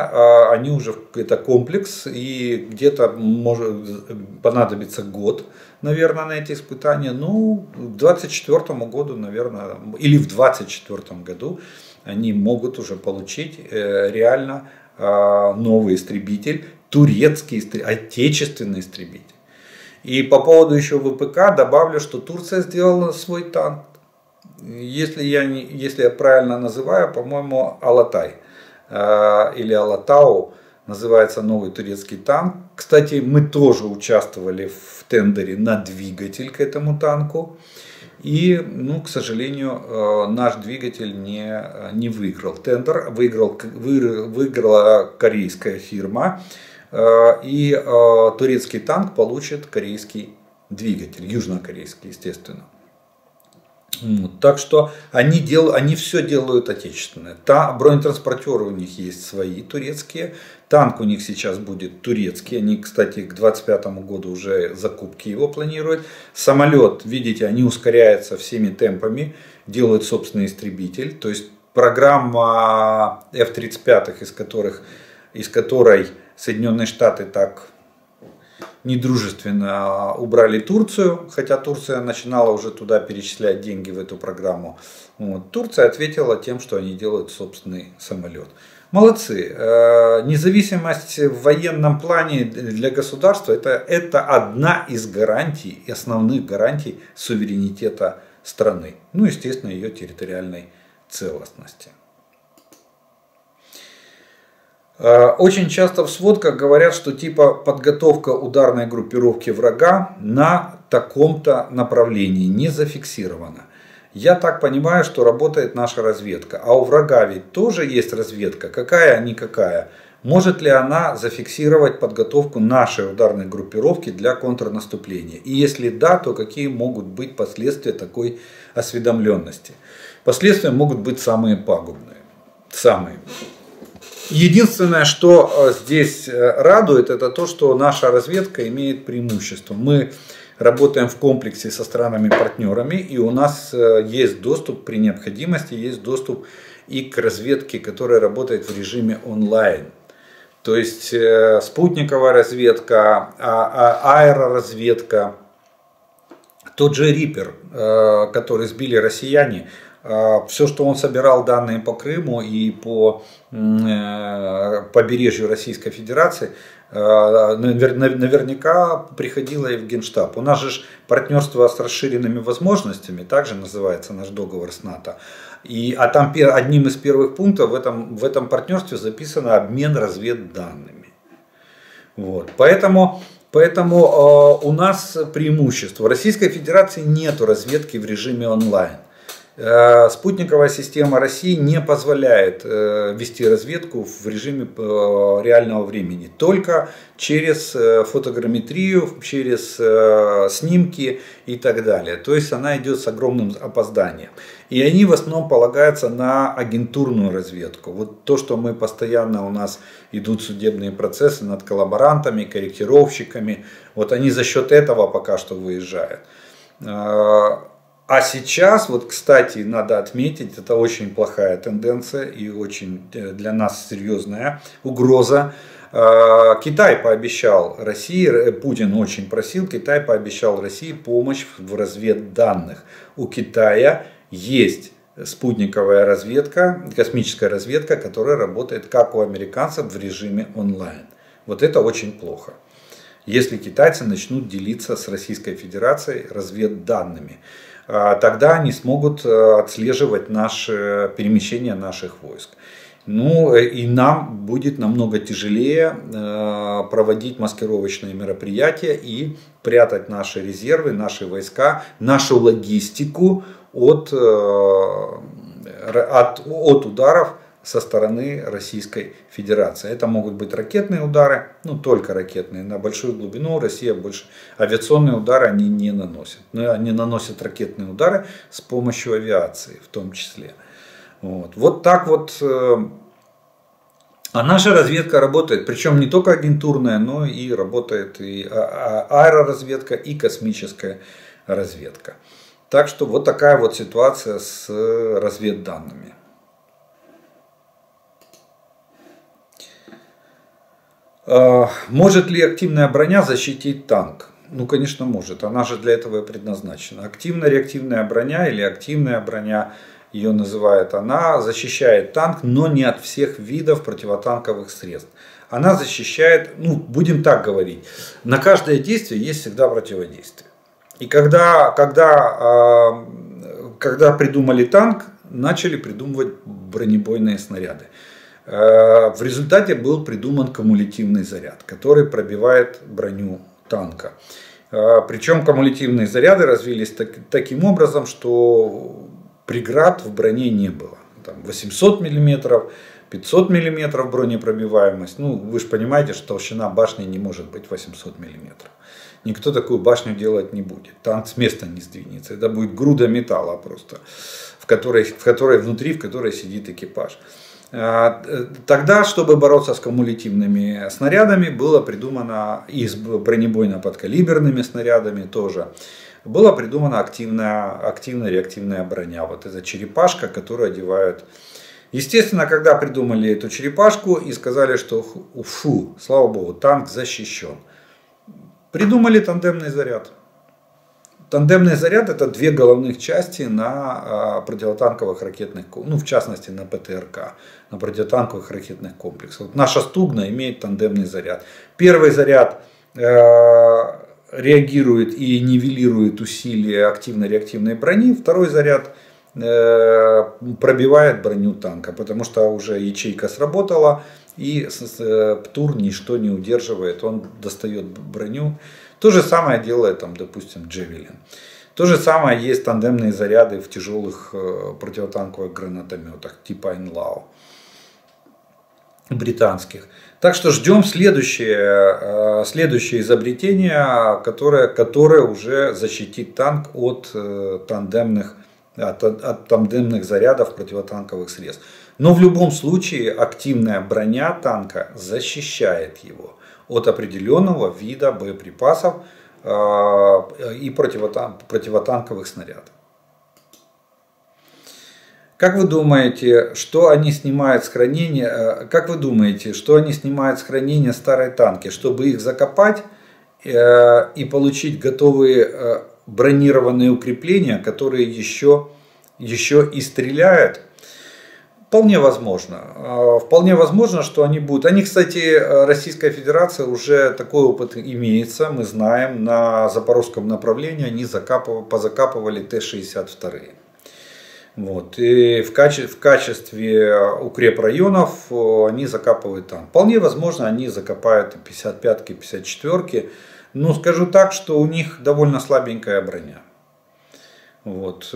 они уже, это комплекс, и где-то может понадобится год, наверное, на эти испытания. Ну, к 2024 году, наверное, или в 2024 году они могут уже получить реально новый истребитель, турецкий, отечественный истребитель. И по поводу еще ВПК добавлю, что Турция сделала свой танк. Если я правильно называю, по-моему, Алатай или Алатау называется новый турецкий танк. Кстати, мы тоже участвовали в тендере на двигатель к этому танку. И, ну, к сожалению, наш двигатель не выиграл тендер, выиграла корейская фирма, и турецкий танк получит корейский двигатель, южнокорейский, естественно. Так что они все делают отечественное. Бронетранспортеры у них есть свои турецкие. Танк у них сейчас будет турецкий. Они, кстати, к 2025 году уже закупки его планируют. Самолет, видите, они ускоряются всеми темпами. Делают собственный истребитель. То есть программа F-35, из которой Соединенные Штаты так недружественно убрали Турцию, хотя Турция начинала уже туда перечислять деньги в эту программу. Вот. Турция ответила тем, что они делают собственный самолет. Молодцы. Независимость в военном плане для государства это одна из гарантий, основных гарантий суверенитета страны. Ну, естественно, ее территориальной целостности. Очень часто в сводках говорят, что типа подготовка ударной группировки врага на таком-то направлении не зафиксирована. Я так понимаю, что работает наша разведка. А у врага ведь тоже есть разведка, какая-никакая. Может ли она зафиксировать подготовку нашей ударной группировки для контрнаступления? И если да, то какие могут быть последствия такой осведомленности? Последствия могут быть самые пагубные. Единственное, что здесь радует, это то, что наша разведка имеет преимущество. Мы работаем в комплексе со странами-партнерами, и у нас есть доступ при необходимости, есть доступ и к разведке, которая работает в режиме онлайн. То есть спутниковая разведка, аэроразведка, тот же Риппер, который сбили россияне. Все, что он собирал данные по Крыму и по побережью Российской Федерации, наверняка приходило и в Генштаб. У нас же партнерство с расширенными возможностями, также называется наш договор с НАТО. А там одним из первых пунктов в этом партнерстве записано обмен разведданными. Вот. Поэтому у нас преимущество. В Российской Федерации нет разведки в режиме онлайн. Спутниковая система России не позволяет вести разведку в режиме реального времени. Только через фотограмметрию, через снимки и так далее. То есть она идет с огромным опозданием. И они в основном полагаются на агентурную разведку. Вот то, что мы постоянно, у нас идут судебные процессы над коллаборантами, корректировщиками. Вот они за счет этого пока что выезжают. А сейчас, вот, кстати, надо отметить, это очень плохая тенденция и очень для нас серьезная угроза. Китай пообещал России, Путин очень просил, Китай пообещал России помощь в разведданных. У Китая есть спутниковая разведка, космическая разведка, которая работает как у американцев в режиме онлайн. Вот это очень плохо. Если китайцы начнут делиться с Российской Федерацией разведданными, тогда они смогут отслеживать перемещение наших войск. Ну и нам будет намного тяжелее проводить маскировочные мероприятия и прятать наши резервы, наши войска, нашу логистику от ударов со стороны Российской Федерации. Это могут быть ракетные удары, ну только ракетные, на большую глубину Россия больше. Авиационные удары они не наносят. Но они наносят ракетные удары с помощью авиации в том числе. Вот так вот. А наша разведка работает, причем не только агентурная, но и работает и аэроразведка, и космическая разведка. Так что вот такая вот ситуация с разведданными. Может ли активная броня защитить танк? Ну, конечно, может. Она же для этого и предназначена. Активно-реактивная броня или активная броня, ее называют, она защищает танк, но не от всех видов противотанковых средств. Она защищает, ну, будем так говорить, на каждое действие есть всегда противодействие. И когда придумали танк, начали придумывать бронебойные снаряды. В результате был придуман кумулятивный заряд, который пробивает броню танка. Причем кумулятивные заряды развились таким образом, что преград в броне не было. Там 800 мм, 500 мм бронепробиваемость. Ну, вы же понимаете, что толщина башни не может быть 800 мм. Никто такую башню делать не будет. Танк с места не сдвинется. Это будет груда металла просто, в которой сидит экипаж. Тогда, чтобы бороться с кумулятивными снарядами, было придумано, и с бронебойно-подкалиберными снарядами тоже, была придумана активно-реактивная броня. Вот эта черепашка, которую одевают. Естественно, когда придумали эту черепашку и сказали, что фу, слава богу, танк защищен, придумали тандемный заряд. Тандемный заряд — это две головных части на противотанковых ракетных, ну в частности на ПТРК, на противотанковых ракетных комплексах. Вот наша Стугна имеет тандемный заряд. Первый заряд реагирует и нивелирует усилия активно-реактивной брони, второй заряд пробивает броню танка, потому что уже ячейка сработала и ПТУР ничто не удерживает, он достает броню. То же самое делает, там, допустим, Джевелин. То же самое есть тандемные заряды в тяжелых противотанковых гранатометах типа Айнлау британских. Так что ждем следующее изобретение, которое уже защитит танк от тандемных зарядов противотанковых средств. Но в любом случае активная броня танка защищает его от определенного вида боеприпасов и противотанковых снарядов. Как вы думаете, что они снимают с хранения? Как вы думаете, что они снимают с хранения старые танки, чтобы их закопать и получить готовые бронированные укрепления, которые еще и стреляют? Вполне возможно. Вполне возможно, что они будут. Они, кстати, Российская Федерация уже такой опыт имеется. Мы знаем, на запорожском направлении они позакапывали Т-62. Вот. И в качестве укрепрайонов они закапывают там. Вполне возможно, они закопают 55-ки, 54-ки. Но скажу так, что у них довольно слабенькая броня. Вот.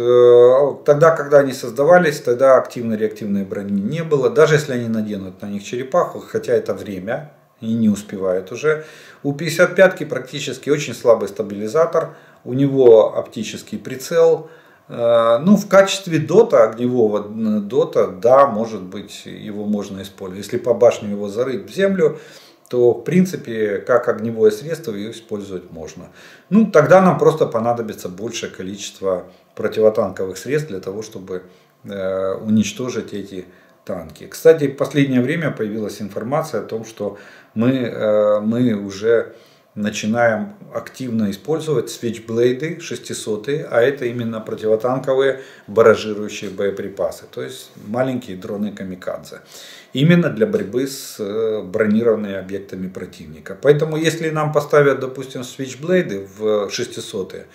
Тогда, когда они создавались, тогда активно-реактивной брони не было. Даже если они наденут на них черепаху, хотя это время, и не успевают уже. У 55-ки практически очень слабый стабилизатор, у него оптический прицел. Ну, в качестве дота, огневого дота, да, может быть, его можно использовать. Если по башню его зарыть в землю, то в принципе как огневое средство ее использовать можно. Ну, тогда нам просто понадобится большее количество противотанковых средств для того, чтобы уничтожить эти танки. Кстати, в последнее время появилась информация о том, что мы уже начинаем активно использовать свитчблейды 600, а это именно противотанковые барражирующие боеприпасы, то есть маленькие дроны камикадзе, именно для борьбы с бронированными объектами противника. Поэтому если нам поставят, допустим, свитчблейды в 600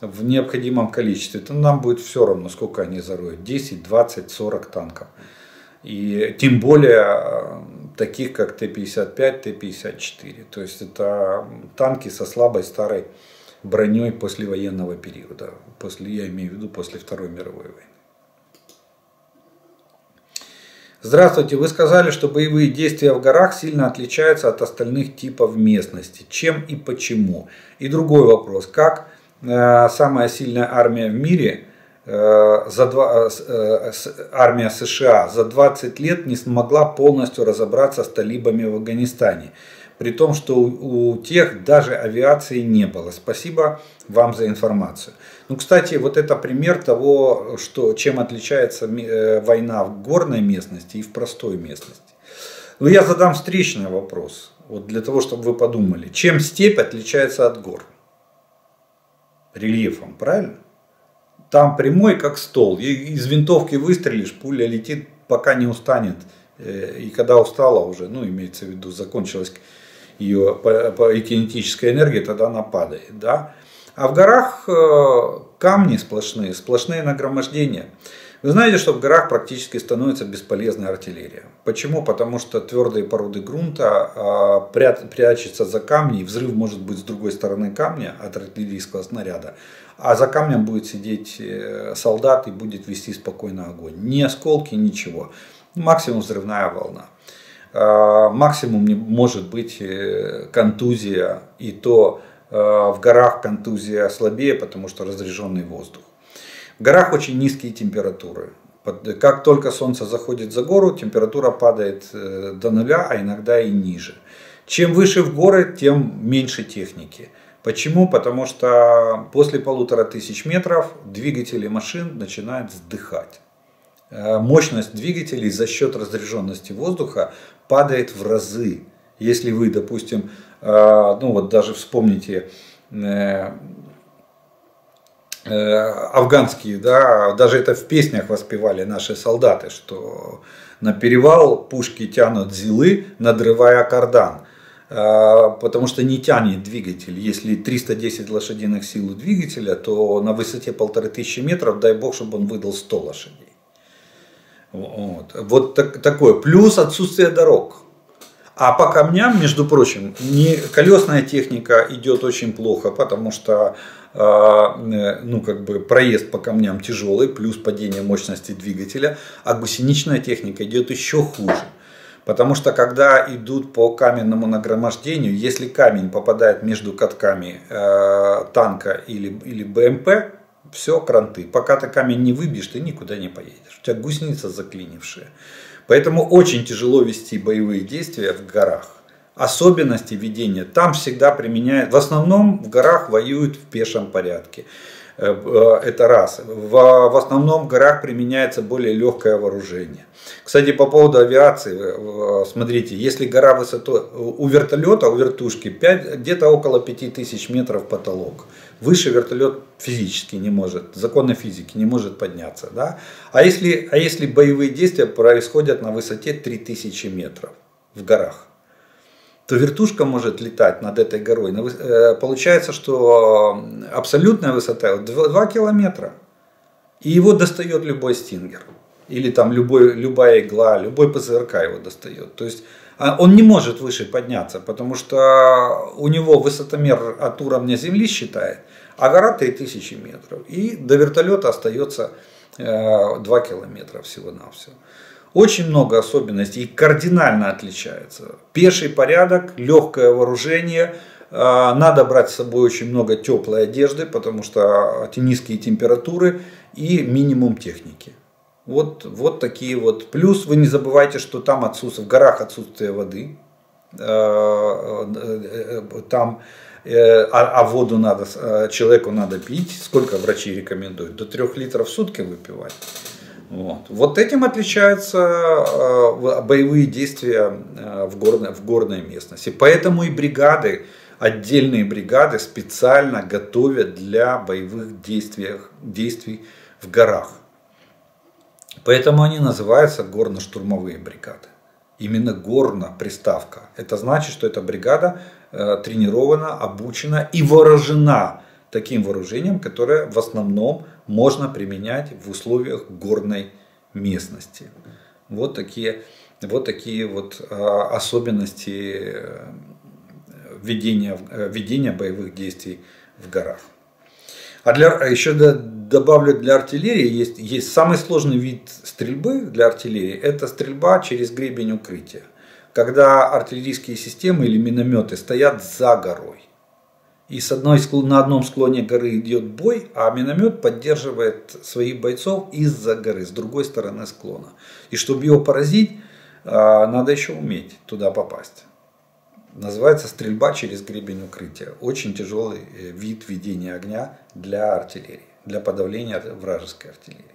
в необходимом количестве, то нам будет все равно, сколько они зароют, 10, 20, 40 танков. И тем более таких как Т-55, Т-54. То есть это танки со слабой старой броней послевоенного периода. Я имею в виду после Второй мировой войны. Здравствуйте, вы сказали, что боевые действия в горах сильно отличаются от остальных типов местности. Чем и почему? И другой вопрос. Как самая сильная армия в мире, армия США, за 20 лет не смогла полностью разобраться с талибами в Афганистане, при том, что у тех даже авиации не было. Спасибо вам за информацию. Ну, кстати, вот это пример того, чем отличается война в горной местности и в простой местности. Но я задам встречный вопрос, вот для того, чтобы вы подумали. Чем степь отличается от гор? Рельефом, правильно? Там прямой, как стол. Из винтовки выстрелишь, пуля летит, пока не устанет. И когда устала уже, ну, имеется в виду, закончилась ее кинетическая энергия, тогда она падает. Да? А в горах камни сплошные нагромождения. Вы знаете, что в горах практически становится бесполезной артиллерия. Почему? Потому что твердые породы грунта прячутся за камни, и взрыв может быть с другой стороны камня от артиллерийского снаряда. А за камнем будет сидеть солдат и будет вести спокойно огонь. Ни осколки, ничего. Максимум взрывная волна. Максимум может быть контузия, и то в горах контузия слабее, потому что разряженный воздух. В горах очень низкие температуры. Как только солнце заходит за гору, температура падает до нуля, а иногда и ниже. Чем выше в горы, тем меньше техники. Почему? Потому что после 1500 метров двигатели машин начинают сдыхать. Мощность двигателей за счет разряженности воздуха падает в разы. Если вы, допустим, ну вот даже вспомните афганские, да, даже это в песнях воспевали наши солдаты, что на перевал пушки тянут зилы, надрывая кардан. Потому что не тянет двигатель. Если 310 лошадиных сил у двигателя, то на высоте 1500 метров, дай бог, чтобы он выдал 100 лошадей. Вот такое. Плюс отсутствие дорог. А по камням, между прочим, колесная техника идет очень плохо, потому что ну, как бы проезд по камням тяжелый, плюс падение мощности двигателя, а гусеничная техника идет еще хуже. Потому что когда идут по каменному нагромождению, если камень попадает между катками танка или БМП, все, кранты. Пока ты камень не выбьешь, ты никуда не поедешь. У тебя гусеница заклинившая. Поэтому очень тяжело вести боевые действия в горах. Особенности ведения там всегда применяют. В основном в горах воюют в пешем порядке. Это раз. В основном в горах применяется более легкое вооружение. Кстати, по поводу авиации, смотрите, если гора высотой у вертолета, у вертушки где-то около 5000 метров потолок. Выше вертолет физически не может, законы физики не может подняться. Да? А если боевые действия происходят на высоте 3000 метров в горах, то вертушка может летать над этой горой. Получается, что абсолютная высота 2 километра. И его достает любой стингер. Или там любая игла, любой ПЗРК его достает. То есть он не может выше подняться, потому что у него высотомер от уровня земли считает, а гора 3000 метров. И до вертолета остается 2 километра всего-навсего. Очень много особенностей и кардинально отличается. Пеший порядок, легкое вооружение. Надо брать с собой очень много теплой одежды, потому что эти низкие температуры и минимум техники. Вот такие вот. Плюс вы не забывайте, что там в горах отсутствие воды. Там, воду человеку надо пить. Сколько врачи рекомендуют? До 3 литров в сутки выпивать. Вот этим отличаются боевые действия в горной местности. Поэтому и бригады, отдельные бригады специально готовят для боевых действий в горах. Поэтому они называются горно-штурмовые бригады. Именно горно приставка. Это значит, что эта бригада тренирована, обучена и вооружена таким вооружением, которое в основном можно применять в условиях горной местности. Вот такие особенности ведения боевых действий в горах. Еще добавлю, для артиллерии есть самый сложный вид стрельбы для артиллерии. Это стрельба через гребень укрытия. Когда артиллерийские системы или минометы стоят за горой. И на одном склоне горы идет бой, а миномет поддерживает своих бойцов из-за горы, с другой стороны склона. И чтобы его поразить, надо еще уметь туда попасть. Называется стрельба через гребень укрытия. Очень тяжелый вид ведения огня для артиллерии, для подавления вражеской артиллерии.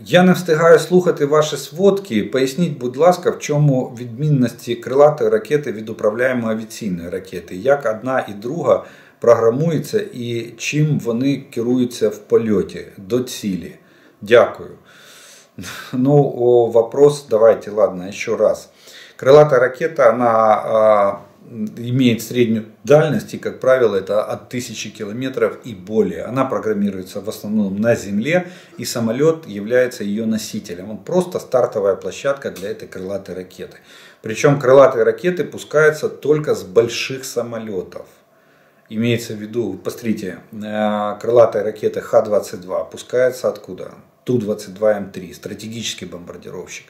Я не встигаю слухати ваші сводки. Поясніть, будь ласка, в чому відмінності крилатої ракети від управляємої авіаційної ракети? Як одна і друга програмуються і чим вони керуються в польоті до цілі? Дякую. Ну, вопрос, давайте, ладно, еще раз. Крылатая ракета, она имеет среднюю дальность, и, как правило, это от 1000 километров и более. Она программируется в основном на земле, и самолет является ее носителем. Он просто стартовая площадка для этой крылатой ракеты. Причем крылатые ракеты пускаются только с больших самолетов. Имеется в виду, посмотрите, крылатая ракета Х-22 пускается откуда? Ту-22М3, стратегический бомбардировщик.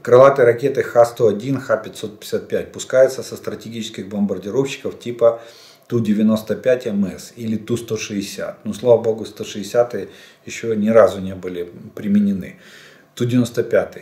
Крылатые ракеты Х-101, Х-555 пускаются со стратегических бомбардировщиков типа Ту-95МС или Ту-160. Ну, слава богу, 160-е еще ни разу не были применены. Ту-95.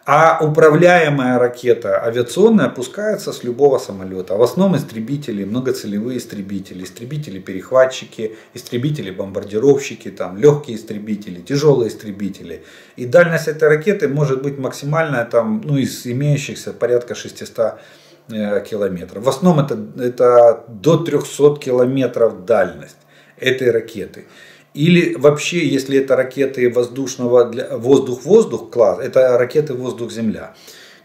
А управляемая ракета авиационная пускается с любого самолета. В основном истребители, многоцелевые истребители, истребители-перехватчики, истребители-бомбардировщики, там, легкие истребители, тяжелые истребители. И дальность этой ракеты может быть максимальная, там, ну, из имеющихся порядка 600 километров. В основном это до 300 километров дальность этой ракеты. Или вообще, если это ракеты воздушного воздух-воздух класс, это ракеты воздух-земля,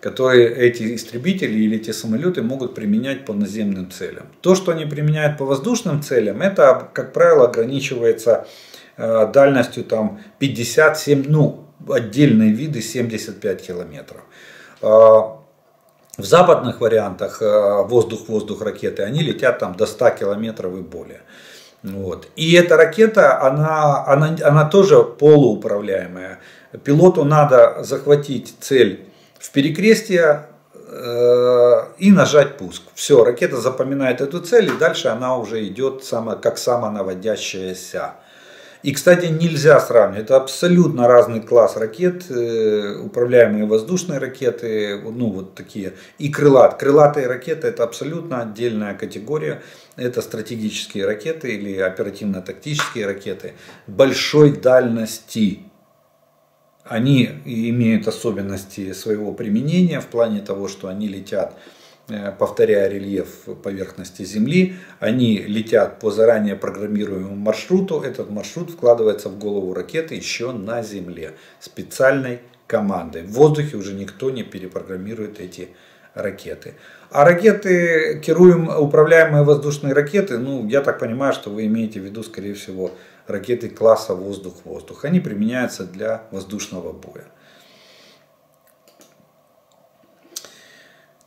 которые эти истребители или эти самолеты могут применять по наземным целям. То, что они применяют по воздушным целям, это, как правило, ограничивается дальностью там 57, ну, отдельные виды 75 километров. В западных вариантах воздух-воздух ракеты, они летят там до 100 километров и более. Вот. И эта ракета, она тоже полууправляемая. Пилоту надо захватить цель в перекрестие и нажать пуск. Все, ракета запоминает эту цель, и дальше она уже идет как самонаводящаяся. И, кстати, нельзя сравнивать. Это абсолютно разный класс ракет. Управляемые воздушные ракеты, ну вот такие. И крылатые ракеты — это абсолютно отдельная категория. Это стратегические ракеты или оперативно-тактические ракеты большой дальности. Они имеют особенности своего применения в плане того, что они летят, повторяя рельеф поверхности Земли, они летят по заранее программируемому маршруту. Этот маршрут вкладывается в голову ракеты еще на Земле специальной командой. В воздухе уже никто не перепрограммирует эти ракеты. А ракеты, управляемые воздушные ракеты, ну, я так понимаю, что вы имеете в виду, скорее всего, ракеты класса воздух-воздух. Они применяются для воздушного боя.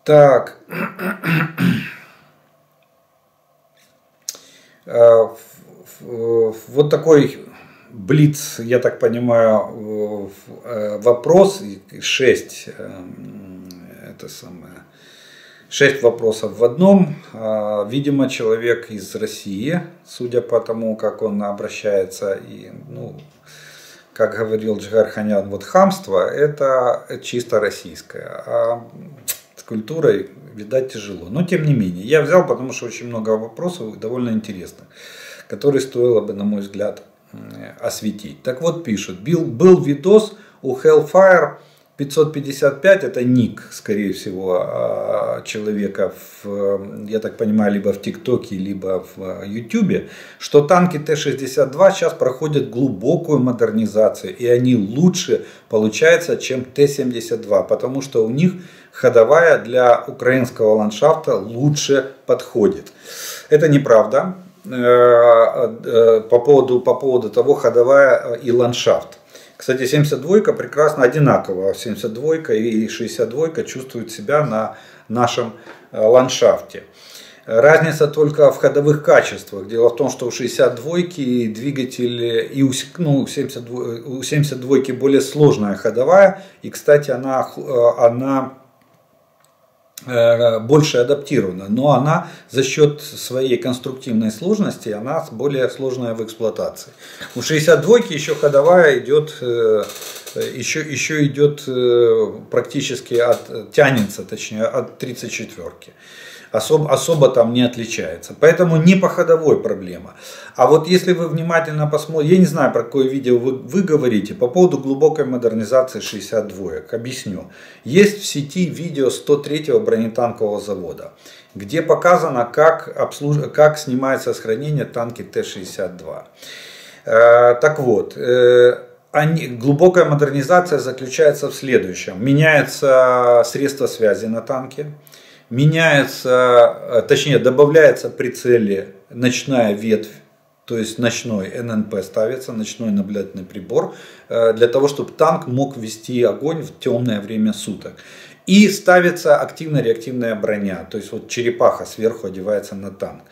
Так, вот такой блиц, я так понимаю, вопрос, 6 вопросов в одном. Видимо, человек из России, судя по тому, как он обращается, и, ну, как говорил Джигарханян, вот хамство — это чисто российское. культурой, видать, тяжело. Но тем не менее, я взял, потому что очень много вопросов довольно интересных, которые стоило бы, на мой взгляд, осветить. Так вот, пишут, был видос у Hellfire 555, это ник, скорее всего, человека, я так понимаю, либо в ТикТоке, либо в Ютубе, что танки Т-62 сейчас проходят глубокую модернизацию, и они лучше получаются, чем Т-72, потому что у них ходовая для украинского ландшафта лучше подходит. Это неправда по поводу того, ходовая и ландшафт. Кстати, 72-ка прекрасно одинаково. 72-ка и 62-ка чувствуют себя на нашем ландшафте. Разница только в ходовых качествах. Дело в том, что у 62-ки двигатель, и у 72-ки более сложная ходовая. И, кстати, она больше адаптирована, но она за счет своей конструктивной сложности, она более сложная в эксплуатации. У 62-ки еще ходовая идет, еще идет практически тянется, точнее, от 34-ки. Особо там не отличается. Поэтому не по ходовой проблема. А вот если вы внимательно посмотрите, я не знаю, про какое видео вы говорите, по поводу глубокой модернизации 62-ок, объясню. Есть в сети видео 103-го бронетанкового завода, где показано, как снимается с хранения танки Т-62. Так вот, глубокая модернизация заключается в следующем. Меняется средство связи на танке. Добавляется при цели ночная ветвь, то есть ночной ННП ставится, ночной наблюдательный прибор, для того, чтобы танк мог вести огонь в темное время суток. И ставится активно-реактивная броня, то есть вот черепаха сверху одевается на танк.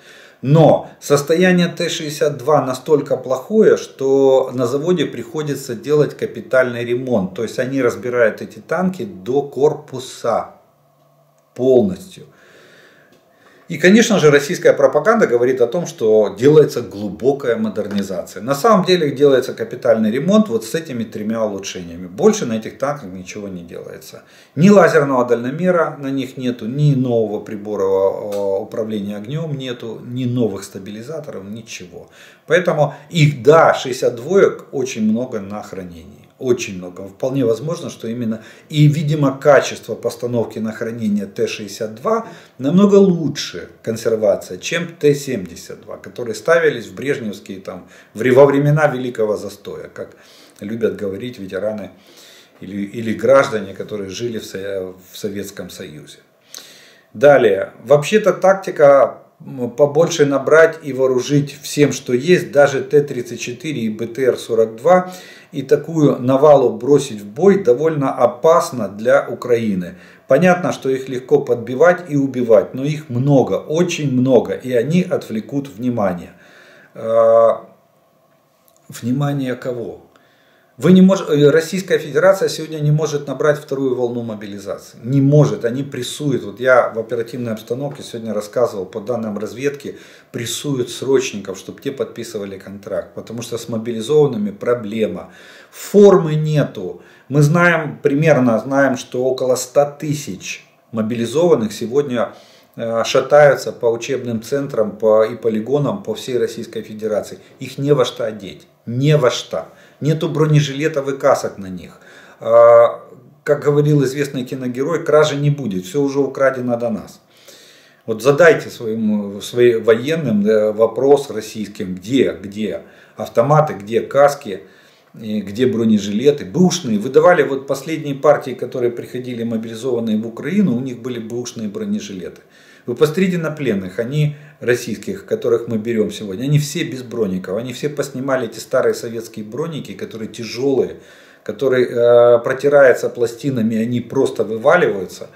Но состояние Т-62 настолько плохое, что на заводе приходится делать капитальный ремонт. То есть они разбирают эти танки до корпуса. Полностью. И, конечно же, российская пропаганда говорит о том, что делается глубокая модернизация. На самом деле делается капитальный ремонт вот с этими 3 улучшениями. Больше на этих танках ничего не делается. Ни лазерного дальномера на них нету, ни нового прибора управления огнем нету, ни новых стабилизаторов, ничего. Поэтому их, да, 62-ок очень много на хранении. Очень много. Вполне возможно, что именно и, видимо, качество постановки на хранение Т-62 намного лучше консервация, чем Т-72, которые ставились в брежневские, во времена Великого Застоя, как любят говорить ветераны или граждане, которые жили в Советском Союзе. Далее. Вообще-то тактика побольше набрать и вооружить всем, что есть, даже Т-34 и БТР-42, и такую навалу бросить в бой довольно опасно для Украины. Понятно, что их легко подбивать и убивать, но их много, очень много, и они отвлекут внимание. Внимание кого? Российская Федерация сегодня не может набрать вторую волну мобилизации. Не может, они прессуют. Вот я в оперативной обстановке сегодня рассказывал, по данным разведки, прессуют срочников, чтобы те подписывали контракт. Потому что с мобилизованными проблема. Формы нету. Мы примерно знаем, что около 100 тысяч мобилизованных сегодня шатаются по учебным центрам и полигонам по всей Российской Федерации. Их не во что одеть. Не во что. Нету бронежилетов и касок на них. Как говорил известный киногерой, кражи не будет, все уже украдено до нас. Вот задайте своим военным вопрос российским, где автоматы, где каски, где бронежилеты, бэушные. Выдавали вот последние партии, которые приходили мобилизованные в Украину, у них были бэушные бронежилеты. Вы посмотрите на пленных, они российских, которых мы берем сегодня, они все без броников, они все поснимали эти старые советские броники, которые тяжелые, которые протираются пластинами, они просто вываливаются,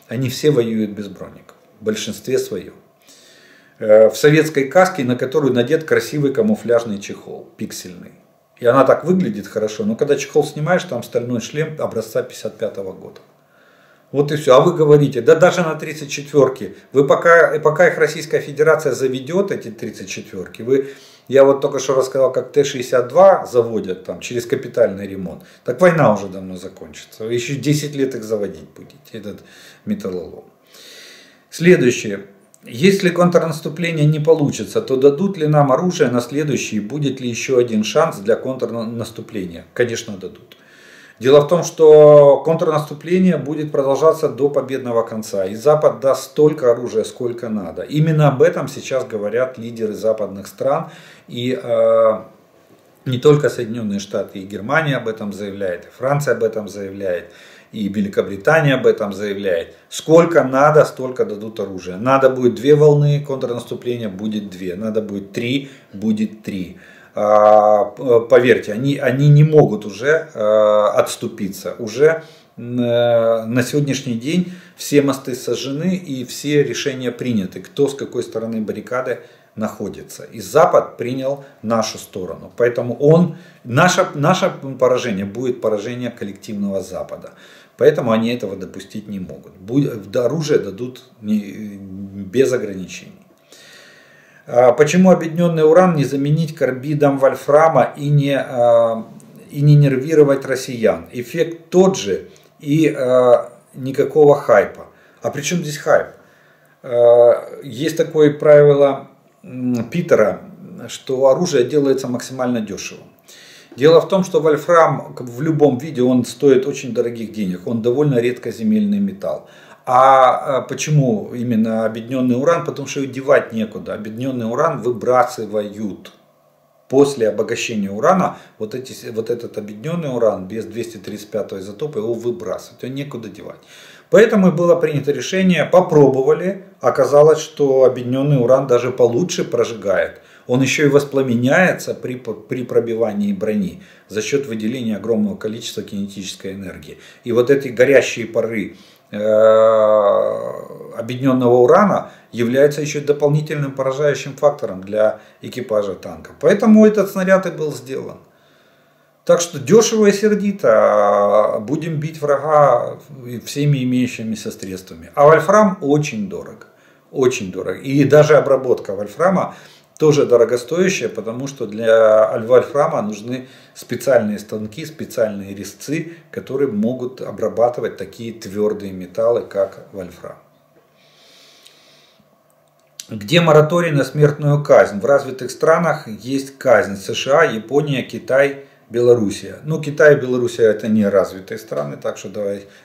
они все воюют без броников, в большинстве своем. В советской каске, на которую надет красивый камуфляжный чехол, пиксельный. И она так выглядит хорошо, но когда чехол снимаешь, там стальной шлем образца 1955 года. Вот и все. А вы говорите, да даже на 34-ки, пока их Российская Федерация заведет, эти 34-ки, я вот только что рассказал, как Т-62 заводят через капитальный ремонт, так война уже давно закончится. Вы еще 10 лет их заводить будете, этот металлолом. Следующее. Если контрнаступление не получится, то дадут ли нам оружие на следующий, будет ли еще один шанс для контрнаступления? Конечно, дадут. Дело в том, что контрнаступление будет продолжаться до победного конца. И Запад даст столько оружия, сколько надо. Именно об этом сейчас говорят лидеры западных стран. И не только Соединенные Штаты, и Германия об этом заявляет, и Франция об этом заявляет, и Великобритания об этом заявляет. Сколько надо, столько дадут оружия. Надо будет 2 волны контрнаступления, будет 2. Надо будет 3, будет 3. Поверьте, они не могут уже отступиться. Уже на сегодняшний день все мосты сожжены и все решения приняты, кто с какой стороны баррикады находится. И Запад принял нашу сторону. Поэтому наше поражение будет поражение коллективного Запада. Поэтому они этого допустить не могут. Оружие дадут без ограничений. Почему объединенный уран не заменить карбидом вольфрама и не нервировать россиян? Эффект тот же и никакого хайпа. А при чем здесь хайп? Есть такое правило Питера, что оружие делается максимально дешево. Дело в том, что вольфрам в любом виде он стоит очень дорогих денег. Он довольно редкоземельный металл. А почему именно объединенный уран? Потому что его девать некуда. Объединенный уран выбрасывают. После обогащения урана вот этот объединенный уран без 235 изотопа его выбрасывают. Его некуда девать. Поэтому было принято решение, попробовали. Оказалось, что объединенный уран даже получше прожигает. Он еще и воспламеняется при пробивании брони за счет выделения огромного количества кинетической энергии. И вот эти горящие пары объединенного урана являются еще дополнительным поражающим фактором для экипажа танка. Поэтому этот снаряд и был сделан. Так что дешево и сердито будем бить врага всеми имеющимися средствами. А вольфрам очень дорог. Очень дорого. И даже обработка вольфрама тоже дорогостоящая, потому что для вольфрама нужны специальные станки, специальные резцы, которые могут обрабатывать такие твердые металлы, как вольфрам. Где мораторий на смертную казнь? В развитых странах есть казнь. США, Япония, Китай, Белоруссия. Ну, Китай и Белоруссия это не развитые страны, так что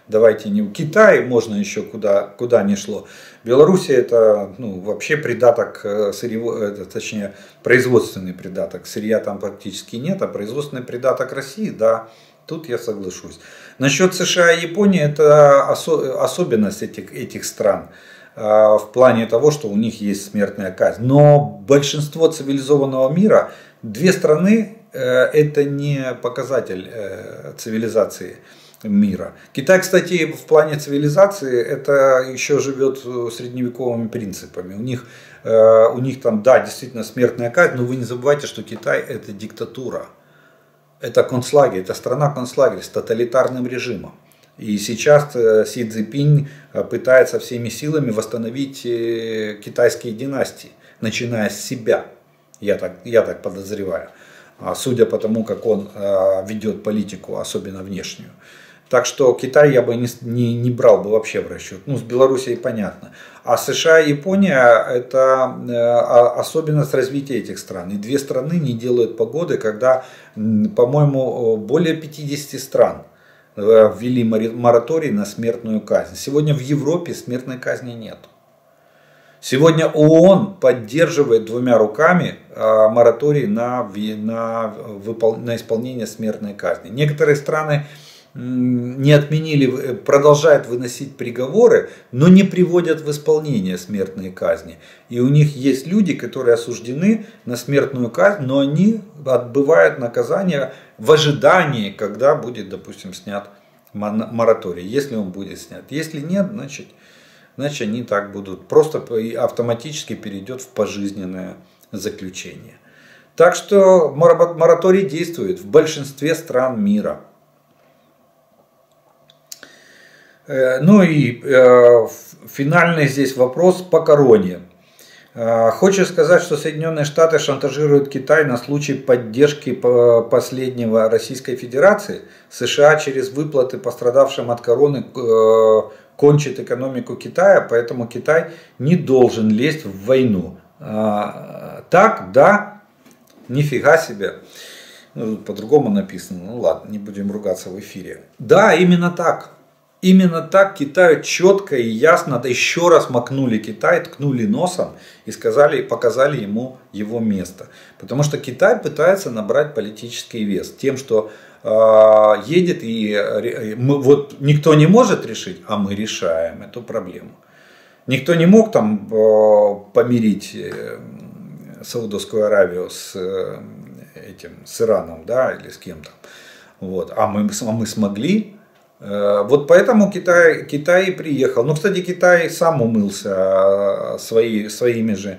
давайте не... Китай можно еще куда ни шло. Белоруссия это вообще придаток сырьевой, точнее производственный придаток. Сырья там практически нет, а производственный придаток России, да, тут я соглашусь. Насчет США и Японии это особенность этих стран. В плане того, что у них есть смертная казнь. Но большинство цивилизованного мира, 2 страны, это не показатель цивилизации мира. Китай, кстати, в плане цивилизации это еще живет средневековыми принципами. У них там, да, действительно смертная казнь, но вы не забывайте, что Китай это диктатура. Это концлагерь, это страна-концлагерь с тоталитарным режимом. И сейчас Си Цзиньпинь пытается всеми силами восстановить китайские династии, начиная с себя. Я так подозреваю. Судя по тому, как он ведет политику, особенно внешнюю. Так что Китай я бы не брал бы вообще в расчет. Ну, с Белоруссией понятно. А США и Япония это особенность развития этих стран. И 2 страны не делают погоды, когда, по-моему, более 50 стран ввели мораторий на смертную казнь. Сегодня в Европе смертной казни нет. Сегодня ООН поддерживает 2 руками мораторий на исполнение смертной казни. Некоторые страны не отменили, продолжают выносить приговоры, но не приводят в исполнение смертные казни. И у них есть люди, которые осуждены на смертную казнь, но они отбывают наказание в ожидании, когда будет, допустим, снят мораторий, если он будет снят. Если нет, значит они так будут, просто автоматически перейдет в пожизненное заключение. Так что мораторий действует в большинстве стран мира. Ну и финальный здесь вопрос по короне. Хочешь сказать, что Соединенные Штаты шантажируют Китай на случай поддержки последнего Российской Федерации? США через выплаты пострадавшим от короны кончит экономику Китая, поэтому Китай не должен лезть в войну. Так, да, нифига себе. Ну, по-другому написано, ну ладно, не будем ругаться в эфире. Да, именно так. Именно так Китаю четко и ясно, да еще раз макнули Китай, ткнули носом и сказали, показали ему его место. Потому что Китай пытается набрать политический вес тем, что едет и вот никто не может решить, а мы решаем эту проблему. Никто не мог там помирить Саудовскую Аравию с Ираном, да, или с кем-то. Вот. А мы смогли. Вот поэтому Китай и приехал. Ну, кстати, Китай сам умылся своими же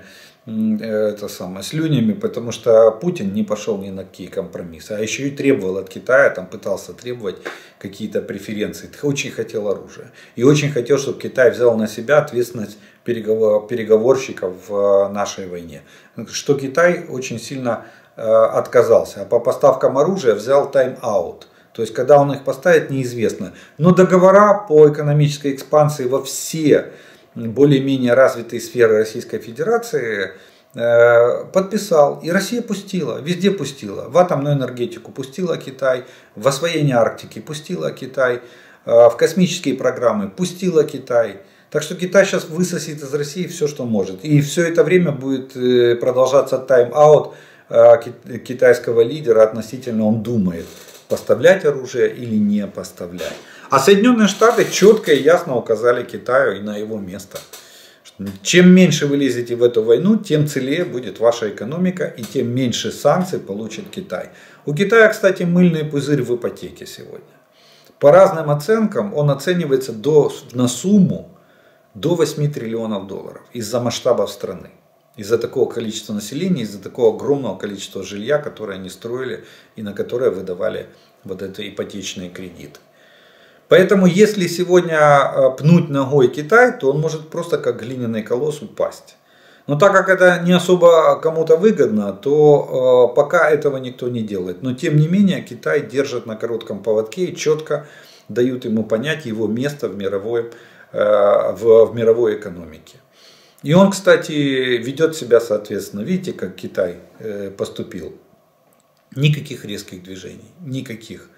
слюнями, потому что Путин не пошел ни на какие компромиссы. А еще и требовал от Китая, там пытался требовать какие-то преференции. Очень хотел оружия. И очень хотел, чтобы Китай взял на себя ответственность переговорщиков в нашей войне. Что Китай очень сильно отказался. А по поставкам оружия взял тайм-аут. То есть, когда он их поставит, неизвестно. Но договора по экономической экспансии во все более-менее развитые сферы Российской Федерации подписал. И Россия пустила, везде пустила. В атомную энергетику пустила Китай, в освоение Арктики пустила Китай, в космические программы пустила Китай. Так что Китай сейчас высосет из России все, что может. И все это время будет продолжаться тайм-аут китайского лидера относительно, он думает, поставлять оружие или не поставлять. А Соединенные Штаты четко и ясно указали Китаю и на его место. Чем меньше вы лезете в эту войну, тем целее будет ваша экономика и тем меньше санкций получит Китай. У Китая, кстати, мыльный пузырь в ипотеке сегодня. По разным оценкам он оценивается на сумму до 8 триллионов долларов из-за масштабов страны. Из-за такого количества населения, из-за такого огромного количества жилья, которое они строили и на которое выдавали вот это ипотечные кредиты. Поэтому если сегодня пнуть ногой Китай, то он может просто как глиняный колосс упасть. Но так как это не особо кому-то выгодно, то пока этого никто не делает. Но тем не менее Китай держит на коротком поводке и четко дают ему понять его место в мировой экономике. И он, кстати, ведет себя соответственно. Видите, как Китай поступил? Никаких резких движений, никаких.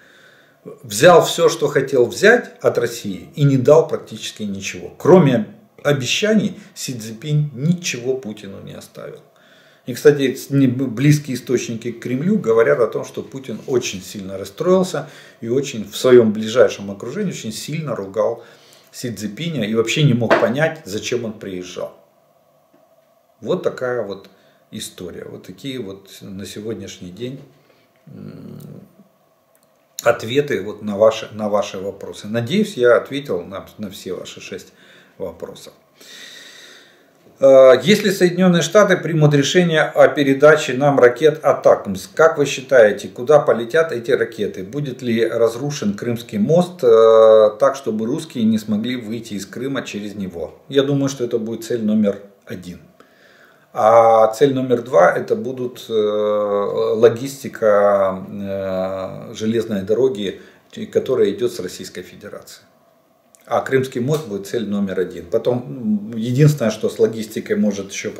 Взял все, что хотел взять от России и не дал практически ничего. Кроме обещаний, Си Цзиньпин ничего Путину не оставил. И, кстати, близкие источники к Кремлю говорят о том, что Путин очень сильно расстроился и очень в своем ближайшем окружении очень сильно ругал Си Цзиньпиня и вообще не мог понять, зачем он приезжал. Вот такая вот история. Вот такие вот на сегодняшний день ответы вот на ваши вопросы. Надеюсь, я ответил на все ваши 6 вопросов. Если Соединенные Штаты примут решение о передаче нам ракет Атакмс, как вы считаете, куда полетят эти ракеты? Будет ли разрушен Крымский мост так, чтобы русские не смогли выйти из Крыма через него? Я думаю, что это будет цель номер 1. А цель номер 2 это будут логистика железной дороги, которая идет с Российской Федерации. А Крымский мост будет цель номер 1. Потом единственное, что с логистикой может еще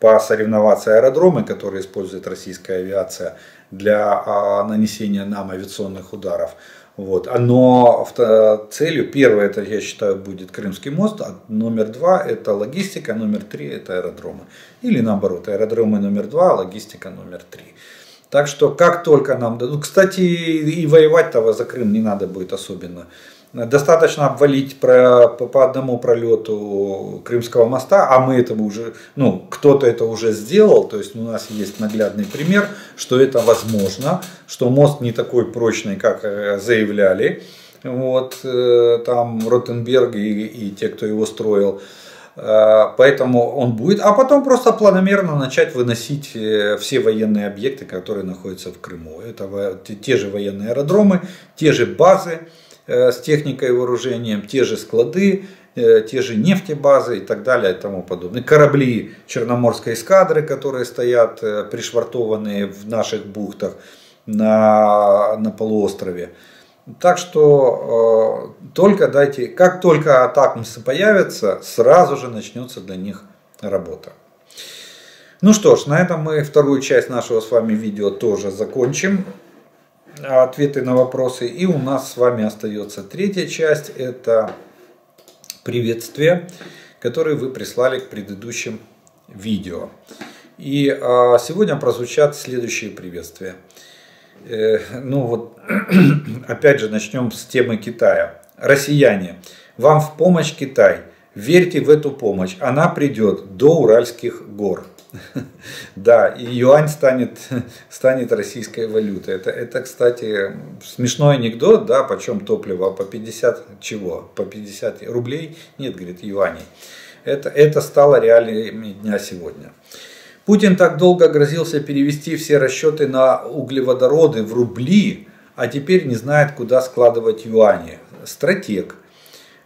посоревноваться аэродромы, которые использует российская авиация для нанесения нам авиационных ударов. Вот. Но целью, первое, это, я считаю, будет Крымский мост, а номер 2 это логистика, номер 3 это аэродромы. Или наоборот, аэродромы номер 2, логистика номер 3. Так что как только нам дадут, кстати, и воевать-то за Крым не надо будет особенно. Достаточно обвалить по одному пролету Крымского моста, а мы этого уже, кто-то это уже сделал, то есть у нас есть наглядный пример, что это возможно, что мост не такой прочный, как заявляли, вот, там Ротенберг и те, кто его строил, поэтому он будет, а потом просто планомерно начать выносить все военные объекты, которые находятся в Крыму. Это те же военные аэродромы, те же базы, с техникой и вооружением, те же склады, те же нефтебазы и так далее и тому подобное. Корабли Черноморской эскадры, которые стоят пришвартованные в наших бухтах на полуострове. Так что как только атакмсы появятся, сразу же начнется для них работа. Ну что ж, на этом мы вторую часть нашего с вами видео тоже закончим. Ответы на вопросы. И у нас с вами остается третья часть. Это приветствия, которые вы прислали к предыдущим видео. И сегодня прозвучат следующие приветствия. Ну вот, опять же, начнем с темы Китая. Россияне, вам в помощь Китай. Верьте в эту помощь. Она придет до Уральских гор. Да, и юань станет российской валютой. Это, кстати, смешной анекдот, да, почем топливо, по 50 чего? По 50 рублей? Нет, говорит, юаней. Это стало реалиями дня сегодня. Путин так долго грозился перевести все расчеты на углеводороды в рубли, а теперь не знает, куда складывать юани. Стратег.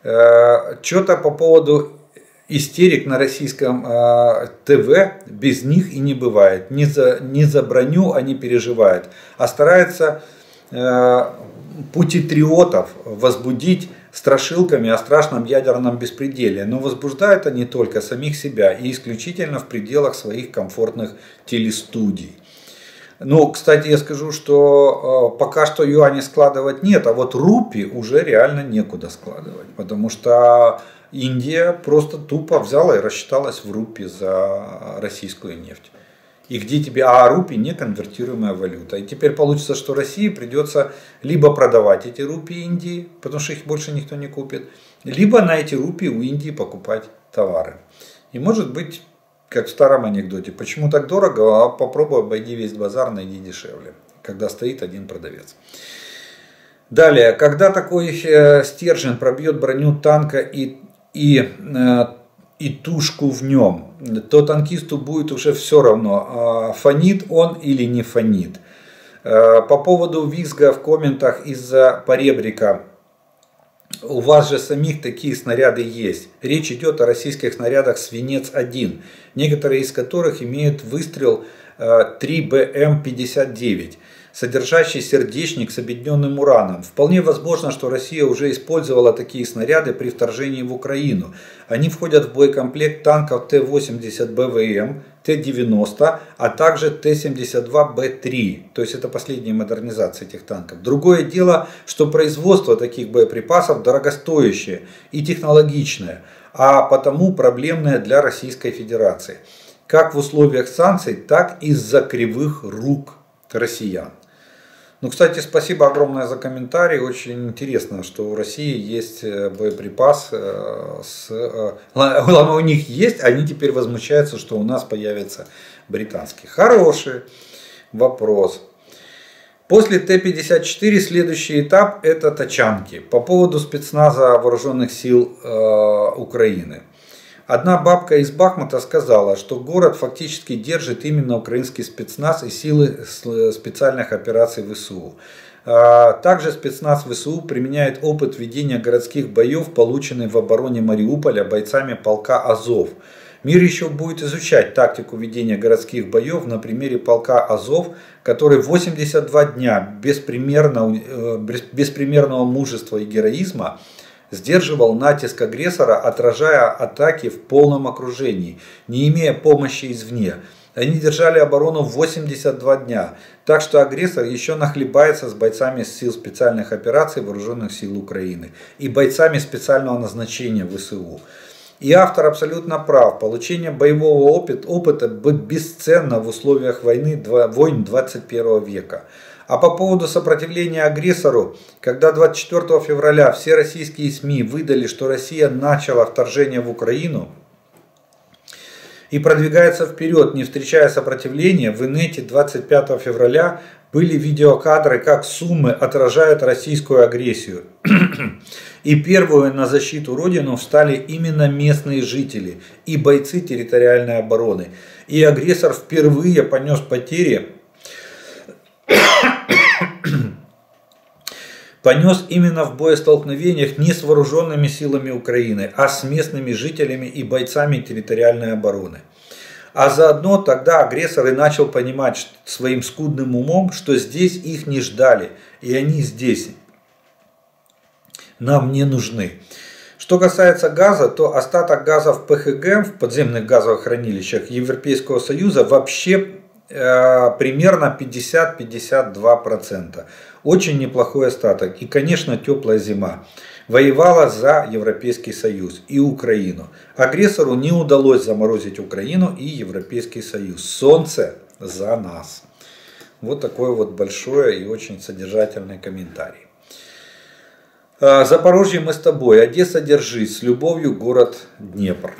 Что-то по поводу истерик на российском ТВ без них и не бывает. Не за броню они переживают, а стараются путитриотов возбудить страшилками о страшном ядерном беспределе. Но возбуждают они только самих себя и исключительно в пределах своих комфортных телестудий. Ну, кстати, я скажу, что пока что юани складывать нет, а вот рупи уже реально некуда складывать. Потому что Индия просто тупо взяла и рассчиталась в рупи за российскую нефть. И где тебе, рупи не конвертируемая валюта. И теперь получится, что России придется либо продавать эти рупии Индии, потому что их больше никто не купит, либо на эти рупии у Индии покупать товары. И может быть, как в старом анекдоте, почему так дорого, а попробуй обойди весь базар, найди дешевле, когда стоит один продавец. Далее, когда такой стержень пробьет броню танка и тушку в нем, то танкисту будет уже все равно, фонит он или не фонит. По поводу визга в комментах из-за поребрика. У вас же самих такие снаряды есть. Речь идет о российских снарядах «Свинец-1», некоторые из которых имеют выстрел 3БМ-59, содержащий сердечник с объединенным ураном. Вполне возможно, что Россия уже использовала такие снаряды при вторжении в Украину. Они входят в боекомплект танков Т-80 БВМ, Т-90, а также Т-72Б3. То есть это последняя модернизация этих танков. Другое дело, что производство таких боеприпасов дорогостоящее и технологичное, а потому проблемное для Российской Федерации. Как в условиях санкций, так и из-за кривых рук россиян. Ну, кстати, спасибо огромное за комментарий. Очень интересно, что у России есть боеприпас. Главное, у них есть, они теперь возмущаются, что у нас появится британский. Хороший вопрос. После Т-54 следующий этап это тачанки. По поводу спецназа вооруженных сил Украины. Одна бабка из Бахмута сказала, что город фактически держит именно украинский спецназ и силы специальных операций ВСУ. Также спецназ ВСУ применяет опыт ведения городских боев, полученный в обороне Мариуполя бойцами полка Азов. Мир еще будет изучать тактику ведения городских боев на примере полка Азов, который 82 дня беспримерного мужества и героизма сдерживал натиск агрессора, отражая атаки в полном окружении, не имея помощи извне. Они держали оборону 82 дня, так что агрессор еще нахлебается с бойцами сил специальных операций Вооруженных сил Украины и бойцами специального назначения ВСУ. И автор абсолютно прав. Получение боевого опыта бесценно в условиях войн 21 века. А по поводу сопротивления агрессору, когда 24 февраля все российские СМИ выдали, что Россия начала вторжение в Украину и продвигается вперед, не встречая сопротивления, в инете 25 февраля были видеокадры, как Сумы отражают российскую агрессию. И первую на защиту Родины встали именно местные жители и бойцы территориальной обороны. И агрессор впервые понес потери понес именно в боестолкновениях не с вооруженными силами Украины, а с местными жителями и бойцами территориальной обороны. А заодно тогда агрессор и начал понимать своим скудным умом, что здесь их не ждали, и они здесь нам не нужны. Что касается газа, то остаток газа в ПХГ, в подземных газовых хранилищах Европейского Союза вообще примерно 50-52%. Очень неплохой остаток. И, конечно, теплая зима. Воевала за Европейский Союз и Украину. Агрессору не удалось заморозить Украину и Европейский Союз. Солнце за нас. Вот такой вот большой и очень содержательный комментарий. Запорожье, мы с тобой. Одесса, держись. С любовью, город Днепр.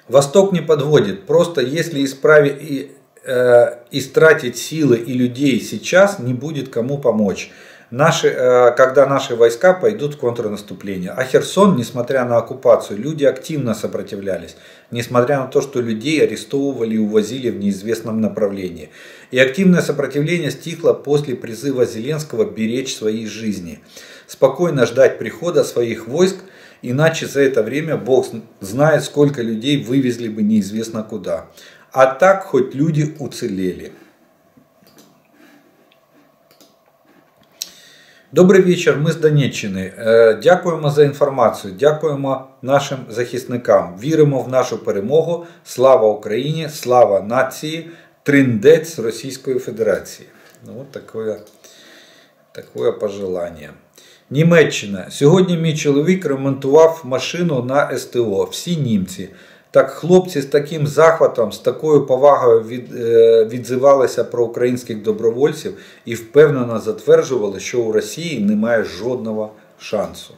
Восток не подводит. Просто если истратить силы и людей сейчас, не будет кому помочь. Когда наши войска пойдут в контрнаступление. А Херсон, несмотря на оккупацию, люди активно сопротивлялись. Несмотря на то, что людей арестовывали и увозили в неизвестном направлении. И активное сопротивление стихло после призыва Зеленского беречь свои жизни. Спокойно ждать прихода своих войск, иначе за это время Бог знает, сколько людей вывезли бы неизвестно куда. А так хоть люди уцелели. Добрий вечір, ми з Донеччини. Дякуємо за інформацію, дякуємо нашим захисникам. Віримо в нашу перемогу. Слава Україні, слава нації, триндець Російської Федерації. Ну, от таке пожелання. Німеччина. Сьогодні мій чоловік ремонтував машину на СТО. Всі німці. Так хлопці з таким захватом, з такою повагою відзивалися про українських добровольців і впевнено затверджували, що у Росії немає жодного шансу.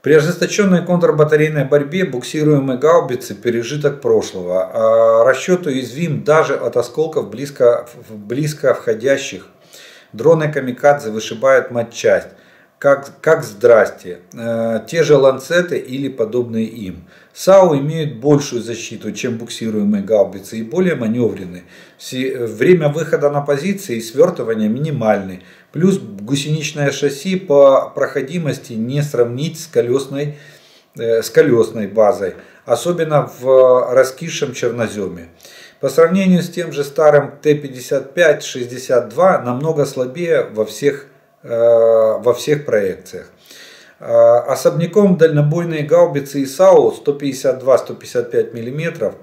При ожесточенной контрбатарейной борьбе буксируемые гаубицы – пережиток прошлого. А расчет уязвим даже от осколков близко входящих. Дроны камикадзе вышибают матчасть. Как здрасте. Те же ланцеты или подобные им. САУ имеют большую защиту, чем буксируемые гаубицы и более маневренны. Время выхода на позиции и свертывания минимальны. Плюс гусеничное шасси по проходимости не сравнить с колесной базой. Особенно в раскисшем черноземе. По сравнению с тем же старым Т-55-62 намного слабее во всех проекциях. Особняком дальнобойные гаубицы и САУ 152-155 мм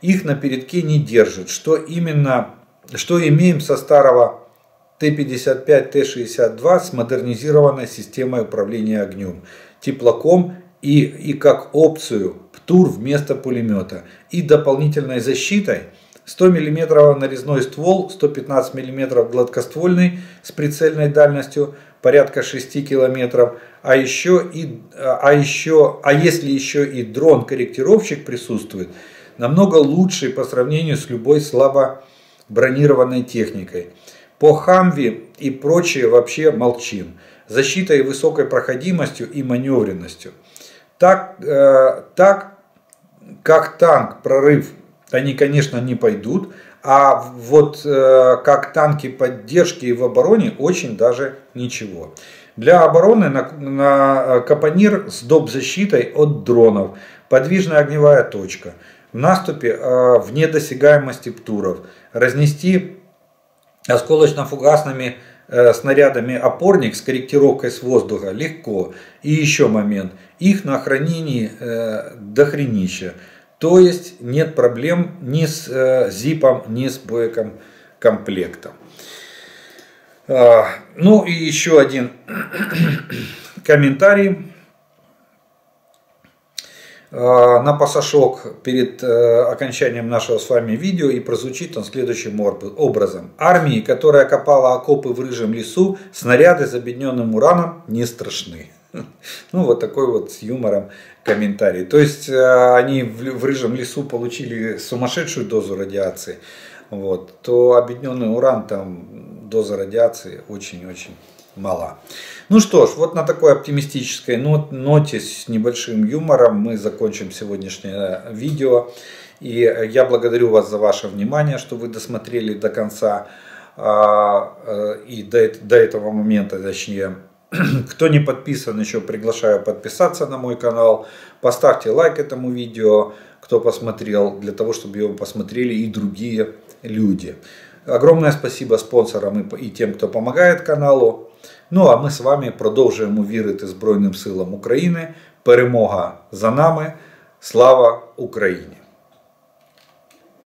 их на передке не держит. Что имеем со старого Т-55, Т-62 с модернизированной системой управления огнем, теплаком и как опцию ПТУР вместо пулемета и дополнительной защитой. 100 мм нарезной ствол, 115 мм гладкоствольный с прицельной дальностью порядка 6 км. А если еще и дрон-корректировщик присутствует, намного лучший по сравнению с любой слабо бронированной техникой. По Хамви и прочее вообще молчим. Защитой, высокой проходимостью и маневренностью. Так как танк прорыв они, конечно, не пойдут, а вот как танки поддержки и в обороне очень даже ничего. Для обороны на Капонир с доп. Защитой от дронов, подвижная огневая точка, в наступе вне досягаемости ПТУРов, разнести осколочно-фугасными снарядами опорник с корректировкой с воздуха легко. И еще момент, их на хранении дохренища. То есть нет проблем ни с ЗИПом, ни с боекомплектом. Ну и еще один комментарий на пасашок перед окончанием нашего с вами видео, и прозвучит он следующим образом. Армии, которая копала окопы в рыжем лесу, снаряды с обедненным ураном не страшны. Ну, вот такой вот с юмором комментарий. То есть они в рыжем лесу получили сумасшедшую дозу радиации, вот, то объединенный уран, там доза радиации очень-очень мала. Ну что ж, вот на такой оптимистической ноте с небольшим юмором мы закончим сегодняшнее видео. И я благодарю вас за ваше внимание, что вы досмотрели до конца и до этого момента, точнее. Кто не подписан еще, приглашаю подписаться на мой канал. Поставьте лайк этому видео, кто посмотрел, для того, чтобы его посмотрели и другие люди. Огромное спасибо спонсорам и тем, кто помогает каналу. Ну а ми з вами продовжуємо вірити Збройним силам України. Перемога за нами. Слава Україні!